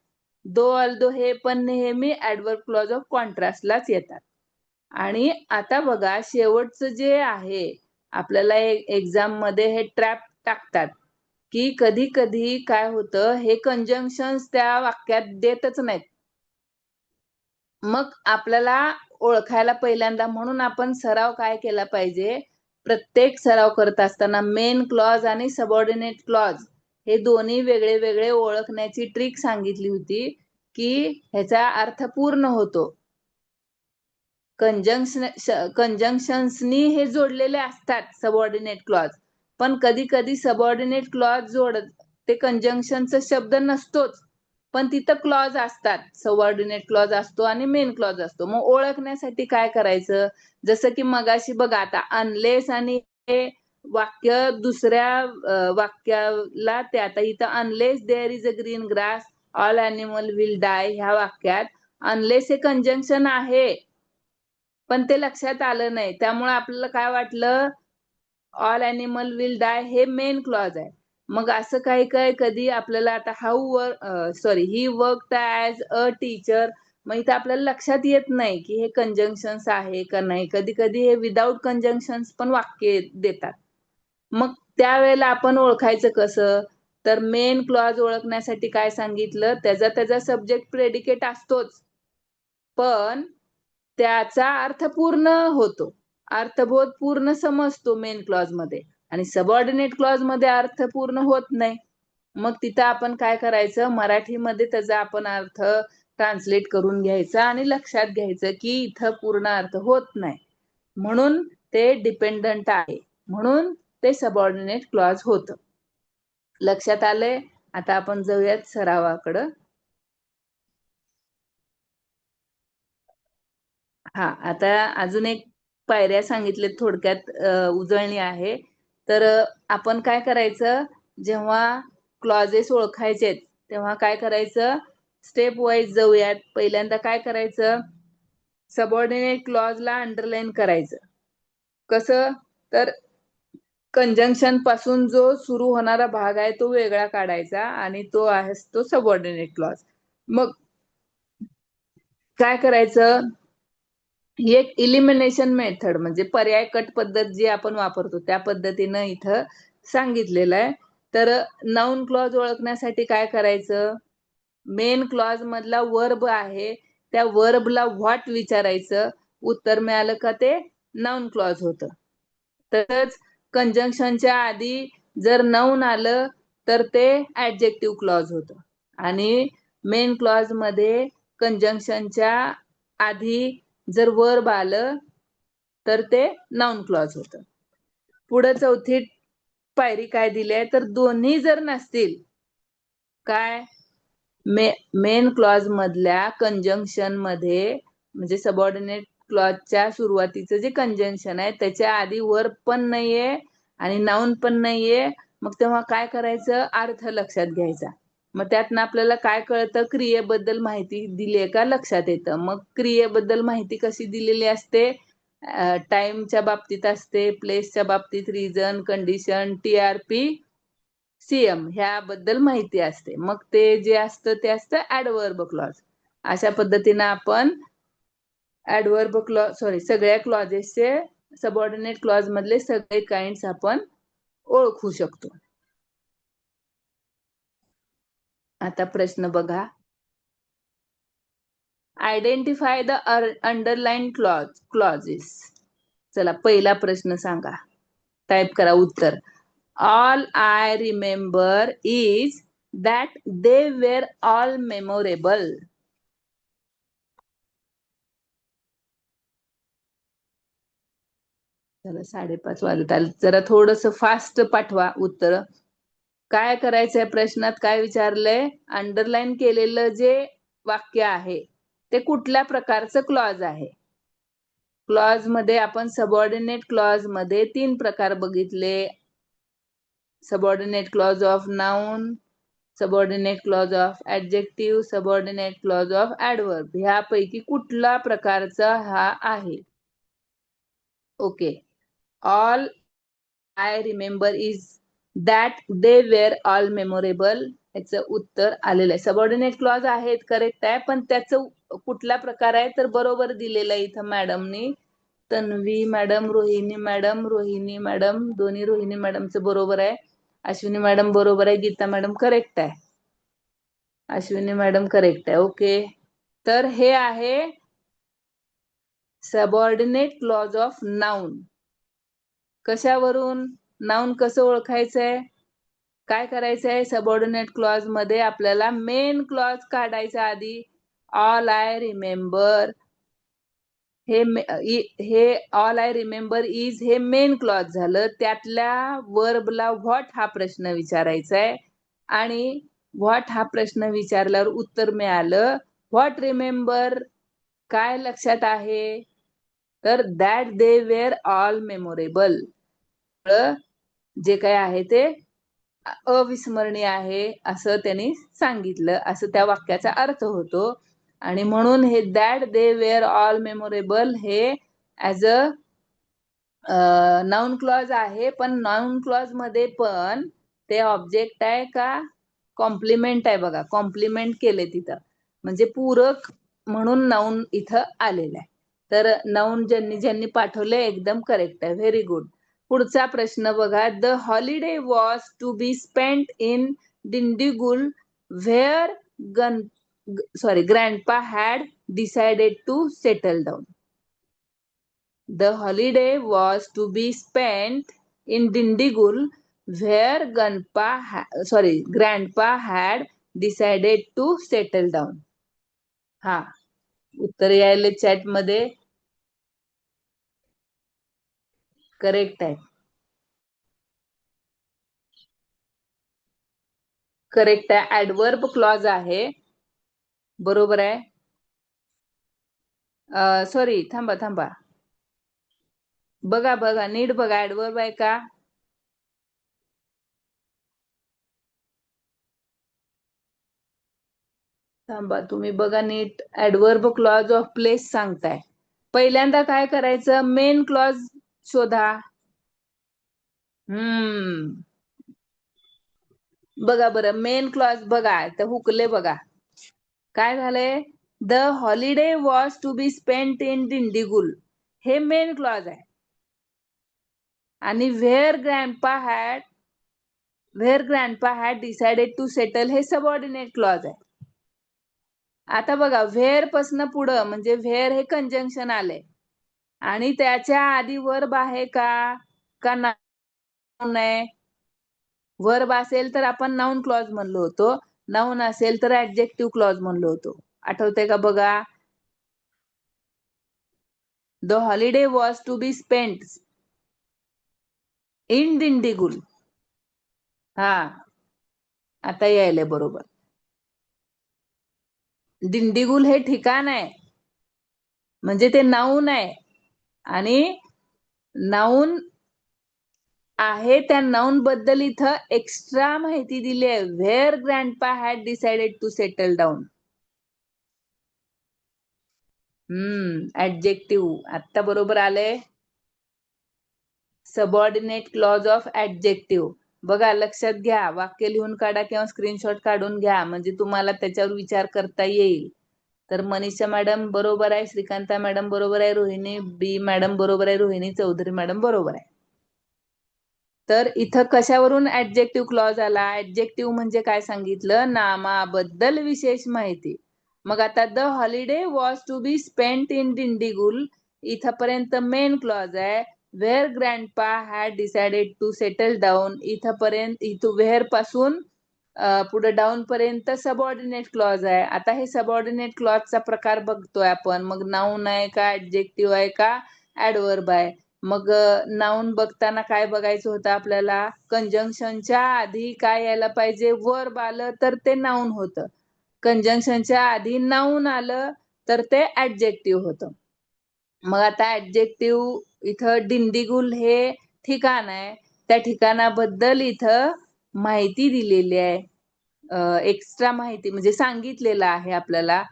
दो, अल्दो हे पण नेहमी ऍडवर्ब क्लॉज ऑफ कॉन्ट्रास्टलाच येतात. आणि आता बघा शेवटचं जे आहे आपल्याला एक्झाम मध्ये हे ट्रॅप टाकतात की कधी कधी काय होतं हे कंजंक्शन्स त्या वाक्यात देतच नाहीत. मग आपल्याला ओळखायला पहिल्यांदा म्हणून आपण सराव काय केला पाहिजे. प्रत्येक सराव करत असताना मेन क्लॉज आणि सबऑर्डिनेट क्लॉज हे दोन्ही वेगळे वेगळे ओळखण्याची ट्रिक सांगितली होती की ह्याचा अर्थ पूर्ण होतो. कंजंक्शन्सनी हे जोडलेले असतात सबऑर्डिनेट क्लॉज, पण कधी कधी सबऑर्डिनेट क्लॉज ते कंजंक्शनचा शब्द नसतोच, पण तिथं क्लॉज असतात. सबऑर्डिनेट क्लॉज असतो आणि मेन क्लॉज असतो. मग ओळखण्यासाठी काय करायचं. जसं की मगाशी बघा आता अनलेस आणि हे वाक्य दुसऱ्या वाक्याला ते आता इथं unless there is a green grass all animal will die ह्या वाक्यात अनलेस हे कंजंक्शन आहे पण ते लक्षात आलं नाही. त्यामुळे आपल्याला काय वाटलं ऑल अॅनिमल विल डाय हे मेन क्लॉज आहे. मग असं काही काय कधी आपल्याला आता ही वर्क ऍज अ टीचर, मग इथं आपल्याला लक्षात येत नाही की हे कंजंक्शन्स आहे का नाही. कधी कधी हे विदाउट कंजंक्शन्स पण वाक्य देतात. मग त्यावेळेला आपण ओळखायचं कसं. तर मेन क्लॉज ओळखण्यासाठी काय सांगितलं, त्याचा सब्जेक्ट प्रेडिकेट असतोच पण त्याचा अर्थ पूर्ण होतो, अर्थबोध पूर्ण समजतो मेन क्लॉज मध्ये. आणि सबऑर्डिनेट क्लॉज मध्ये अर्थ पूर्ण होत नाही. मग तिथं आपण काय करायचं, मराठीमध्ये त्याचा आपण अर्थ ट्रान्सलेट करून घ्यायचा आणि लक्षात घ्यायचं की इथं पूर्ण अर्थ होत नाही, म्हणून ते डिपेंडंट आहे, म्हणून ते सबऑर्डिनेट क्लॉज होतं. लक्षात आलंय. आता आपण जाऊयात सरावाकडं. हा, आता अजून एक पायऱ्या सांगितले थोडक्यात, उजळणी आहे. तर आपण काय करायचं, जेव्हा क्लॉजेस ओळखायचे तेव्हा काय करायचं, स्टेप वाईज जाऊयात. पहिल्यांदा काय करायचं, सबऑर्डिनेट क्लॉजला अंडरलाईन करायचं. कसं तर कंजंक्शन पासून जो सुरू होणारा भाग आहे तो वेगळा काढायचा आणि तो आहे तो सबऑर्डिनेट क्लॉज. मग काय करायचं, ही एक इलिमिनेशन मेथड म्हणजे पर्याय कट पद्धत जी आपण वापरतो त्या पद्धतीनं इथं सांगितलेलं आहे. तर नाउन क्लॉज ओळखण्यासाठी काय करायचं, मेन क्लॉज मधला वर्ब आहे त्या वर्बला व्हॉट विचारायचं, उत्तर मिळालं का ते नाउन क्लॉज होतं. तसंच कंजंक्शनच्या आधी जर नाउन आलं तर ते ऍडजेक्टिव्ह क्लॉज होतं आणि मेन क्लॉज मध्ये कंजंक्शनच्या आधी जर वर्ब आलं तर ते नाउन क्लॉज होतं. पुढे चौथी पायरी काय दिली आहे, तर दोन्ही जर नसतील काय, मेन क्लॉज मधल्या कंजंक्शन मध्ये म्हणजे सबऑर्डिनेट क्लॉजच्या सुरुवातीचं जे कंजंक्शन आहे त्याच्या आधी वर्ब पण नाहीये आणि नाउन पण नाहीये. मग तेव्हा काय करायचं, अर्थ लक्षात घ्यायचा. मग त्यातनं आपल्याला काय कळतं, क्रियेबद्दल माहिती दिली आहे का लक्षात येतं. मग क्रियेबद्दल माहिती कशी दिलेली असते, टाइमच्या बाबतीत असते, प्लेसच्या बाबतीत रिझन, कंडिशन, TRP, CM ह्याबद्दल माहिती असते. मग ते जे असतं ते असतं ऍडवर्ब क्लॉज. अशा पद्धतीनं आपण सगळ्या क्लॉजेसचे सबऑर्डिनेट क्लॉज मधले सगळे काइंड्स आपण ओळखू शकतो. आता प्रश्न बघा. Identify the underline clauses. चला पहिला प्रश्न सांगा. टाइप करा उत्तर. All I remember is that they were all memorable. चला 5:30 वाजत आले. जरा थोडस फास्ट पाठवा उत्तर. काय करायचंय प्रश्नात काय विचारलंय? अंडरलाईन केलेलं जे वाक्य आहे ते कुठल्या प्रकारचं क्लॉज आहे? क्लॉज मध्ये आपण सबऑर्डिनेट क्लॉज मध्ये 3 प्रकार बघितले. Subordinate clause of noun, subordinate clause of adjective, subordinate clause of adverb. ह्यापैकी कुठला प्रकारचा हा आहे? Okay. All I remember is that they were all memorable. याचं उत्तर आलेलं आहे. सबऑर्डिनेट क्लॉज आहेत, करेक्ट आहे, पण त्याचं कुठला प्रकार आहे तर बरोबर दिलेलं आहे इथं मॅडमनी. Tanvi madam, Rohini madam, Rohini madam, दोन्ही रोहिणी मॅडमचं बरोबर आहे. अश्विनी मॅडम बरोबर आहे. गीता मॅडम करेक्ट आहे. अश्विनी मॅडम करेक्ट आहे. ओके. तर हे आहे सबऑर्डिनेट क्लॉज ऑफ नाउन. कशावरून? नाउन कसं ओळखायचंय? काय करायचंय? सबऑर्डिनेट क्लॉज मध्ये आपल्याला मेन क्लॉज काढायचा आधी. ऑल आय रिमेंबर हे ऑल आय रिमेंबर इज हे मेन क्लॉज झालं. त्यातल्या वर्बला व्हॉट हा प्रश्न विचारायचा आहे आणि व्हॉट हा प्रश्न विचारल्यावर उत्तर मिळालं व्हॉट रिमेंबर. काय लक्षात आहे? तर that they were all memorable. जे काय आहे ते अविस्मरणीय आहे असं त्यांनी सांगितलं, असं त्या वाक्याचा अर्थ होतो. आणि म्हणून हे that they were all memorable हे ऍज अ नाउन क्लॉज आहे. पण नाउन क्लॉज मध्ये पण ते ऑब्जेक्ट आहे का कॉम्प्लिमेंट आहे? बघा, कॉम्प्लिमेंट केले तिथं, म्हणजे पूरक म्हणून नाउन इथं आलेलं आहे. तर नाउन ज्यांनी पाठवले एकदम करेक्ट आहे. Very good. पुढचा प्रश्न बघा. The holiday was to be spent in Dindigul where grandpa had decided to settle down. The holiday was to be spent in Dindigul where grandpa had decided to settle down. हा, उत्तर यायले chat मध्ये. Correct आहे. Correct आहे. Adverb clause आहे. बरोबर आहे. Sorry, थांबा. बघा नीट बघा, ऍडवर्ब आहे का? थांबा, तुम्ही बघा नीट. ऍडवर्ब क्लॉज ऑफ प्लेस सांगताय. पहिल्यांदा काय करायचं? मेन क्लॉज शोधा. बघा बरं, मेन क्लॉज बघा, तर हुकले बघा. काय झालंय? The holiday was to be spent in Dindigul हे मेन क्लॉज आहे. आणि where grandpa had decided to settle हे सबऑर्डिनेट क्लॉज आहे. आता बघा, व्हेअर पासन पुढं म्हणजे व्हेअर हे कंजंक्शन आलंय आणि त्याच्या आधी वर्ब आहे का नाउन आहे? वर्ब असेल तर आपण नाउन क्लॉज म्हणलो होतो, नाउन असेल तर ऍडजेक्टिव्ह क्लॉज म्हणलो होतो. आठवतंय का बघा? The holiday was to be spent in Dindigul. हा, आता यायले बरोबर. डिंडीगुल हे ठिकाण आहे, म्हणजे ते नाउन आहे आणि नाउन आहे. त्या नाउन बद्दल इथं एक्स्ट्रा माहिती दिली आहे. Where grandpa had decided to settle down. Adjective आता बरोबर आलंय. Subordinate clause of adjective. बघा, लक्षात घ्या, वाक्य लिहून काढा किंवा स्क्रीनशॉट काढून घ्या, म्हणजे तुम्हाला त्याच्यावर विचार करता येईल. तर मनीषा मॅडम बरोबर आहे, श्रीकांता मॅडम बरोबर आहे, रोहिणी बी मॅडम बरोबर आहे, रोहिणी चौधरी मॅडम बरोबर आहे. तर इथं कशावरून ऍडजेक्टिव्ह क्लॉज आला? ऍडजेक्टिव्ह म्हणजे काय सांगितलं? नामाबद्दल विशेष माहिती. मग आता the holiday was to be spent in Dindigul, इथपर्यंत मेन क्लॉज आहे. Where grandpa had decided to settle down, इथपर्यंत वेअर पासून पुढे डाऊन पर्यंत सबऑर्डिनेट क्लॉज आहे. आता हे सबऑर्डिनेट क्लॉजचा प्रकार बघतोय आपण. मग नाऊन आहे का, ऍडजेक्टिव्ह आहे का, ऍडवर्ब आहे? मग नाऊन बघताना काय बघायचं होतं आपल्याला? कंजंक्शनच्या आधी काय यायला पाहिजे? वर्ब आलं तर ते नाऊन होतं. कंजंक्शनच्या आधी नाऊन आलं तर ते ऍडजेक्टिव्ह होतं. मग आता ऍडजेक्टिव्ह इथं डिंडीगुल हे ठिकाण आहे, त्या ठिकाणाबद्दल इथं माहिती दिलेली आहे. एक्स्ट्रा माहिती म्हणजे सांगितलेलं आहे आपल्याला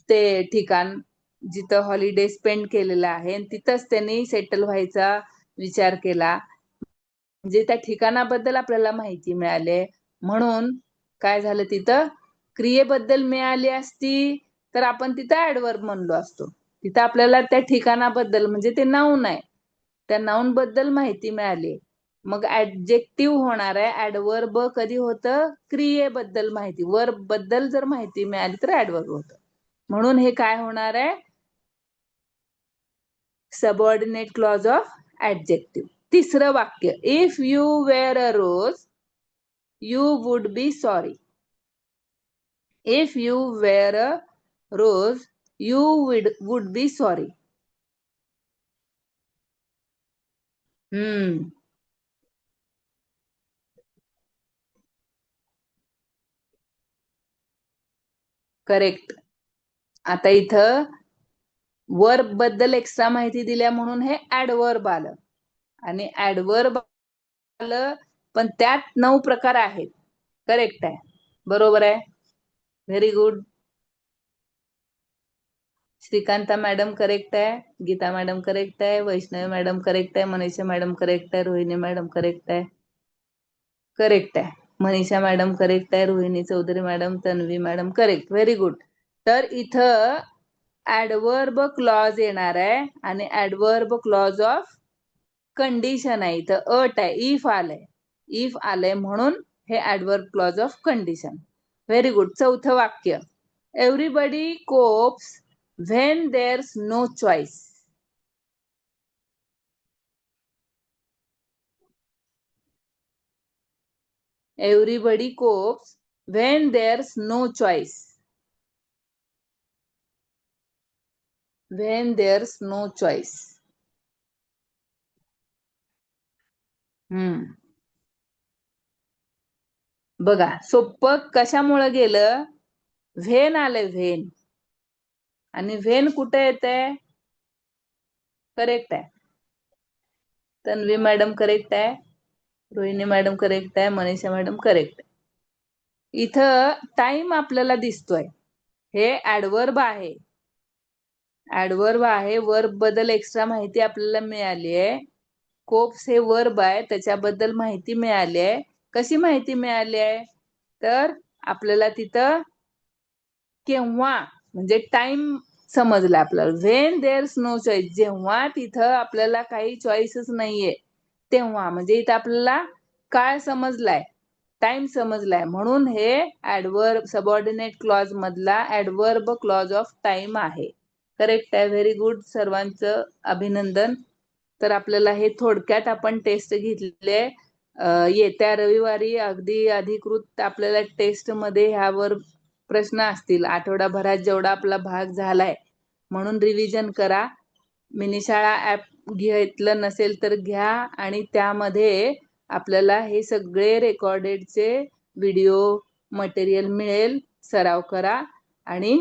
ते ठिकाण जिथं हॉलिडे स्पेंड केलेलं आहे, तिथंच त्यांनी सेटल व्हायचा विचार केला. म्हणजे त्या ठिकाणाबद्दल आपल्याला माहिती मिळाली. म्हणून काय झालं, तिथं क्रियेबद्दल मिळाली असती तर आपण तिथं ऍडवर्ब म्हणलो असतो. तिथं आपल्याला त्या ठिकाणाबद्दल म्हणजे ते नाऊन आहे, त्या नाऊन बद्दल माहिती मिळाली. मग ऍडजेक्टिव्ह होणार आहे. ऍडवर्ब कधी होतं? क्रियेबद्दल माहिती, वर्ब बद्दल जर माहिती मिळाली तर ऍडवर्ब होतं. म्हणून हे काय होणार आहे? Subordinate clause of adjective. तिसरं वाक्य, if you were a rose you would be sorry. If you were a rose you would be sorry. Correct. आता इथं वर्ब बद्दल एक्स्ट्रा माहिती दिल्या म्हणून हे ऍडवर्ब आलं. आणि ऍडवर्ब आलं पण त्यात 9 प्रकार आहेत. करेक्ट आहे, बरोबर आहे. Very good. Srikanta madam correct आहे, गीता मॅडम करेक्ट आहे, वैष्णवी मॅडम करेक्ट आहे, मनीषा मॅडम करेक्ट आहे, रोहिणी मॅडम करेक्ट आहे. करेक्ट आहे, मनीषा मॅडम करेक्ट आहे, Rohini Chaudhari madam, Tanvi madam correct. Very good. तर इथं ऍडवर्ब क्लॉज येणार आहे आणि ऍडवर्ब क्लॉज ऑफ कंडिशन आहे. इथं अट आहे, इफ आलंय. इफ आलंय म्हणून हे adverb clause of condition. Very good. चौथं वाक्य, everybody copes when there's no choice. Everybody copes when there's no choice. When there's no choice. बघा सोपं कशामुळे गेलं? व्हेन आलंय, व्हेन. आणि व्हेन कुठे येते? करेक्ट आहे, तन्वी मॅडम करेक्ट आहे, रोहिणी मॅडम करेक्ट आहे, मनीषा मॅडम करेक्ट आहे. इथं टाइम आपल्याला दिसतोय, हे ऍडवर्ब आहे. ऍडवर्ब आहे, वर्ब बद्दल एक्स्ट्रा माहिती आपल्याला मिळाली आहे. कोप्स हे वर्ब आहे, त्याच्याबद्दल माहिती मिळाली आहे. कशी माहिती मिळाली आहे? तर आपल्याला तिथं केव्हा म्हणजे टाइम समजला आपल्याला. व्हेन देअर्स नो चॉईस, जेव्हा तिथं आपल्याला काही चॉईसच नाहीये तेव्हा, म्हणजे इथं आपल्याला काळ समजलाय, टाइम समजलाय. म्हणून हे ऍडवर्ब सबऑर्डिनेट क्लॉज मधला ऍडवर्ब क्लॉज ऑफ टाइम आहे. करेक्ट आहे, व्हेरी गुड. सर्वांचं अभिनंदन. तर आपल्याला हे थोडक्यात आपण टेस्ट घेतलेले. येत्या रविवारी अगदी अधिकृत आपल्याला टेस्ट मध्ये ह्यावर प्रश्न असतील. आठवडाभरात जेवढा आपला भाग झालाय म्हणून रिव्हिजन करा. मिनीशाळा ऍप घेतलं नसेल तर घ्या आणि त्यामध्ये आपल्याला हे सगळे रेकॉर्डेडचे व्हिडिओ मटेरियल मिळेल. सराव करा आणि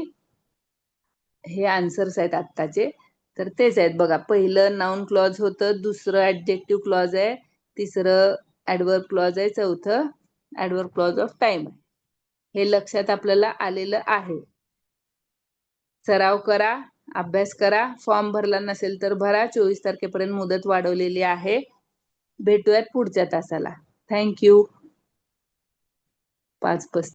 हे आन्सर्स आहेत आत्ताचे, तर तेच आहेत बघा. पहिलं नाउन क्लॉज होतं, दुसरं ऍडजेक्टिव्ह क्लॉज आहे, तिसरं ऍडवर्ब क्लॉज आहे, चौथं ऍडवर्ब क्लॉज ऑफ टाइम आहे. हे लक्षात आपल्याला आलेलं आहे. सराव करा, अभ्यास करा. फॉर्म भरला नसेल तर भरा. 24 तारखेपर्यंत मुदत वाढवलेली आहे. भेटूयात पुढच्या तासाला. थँक्यू. 5:35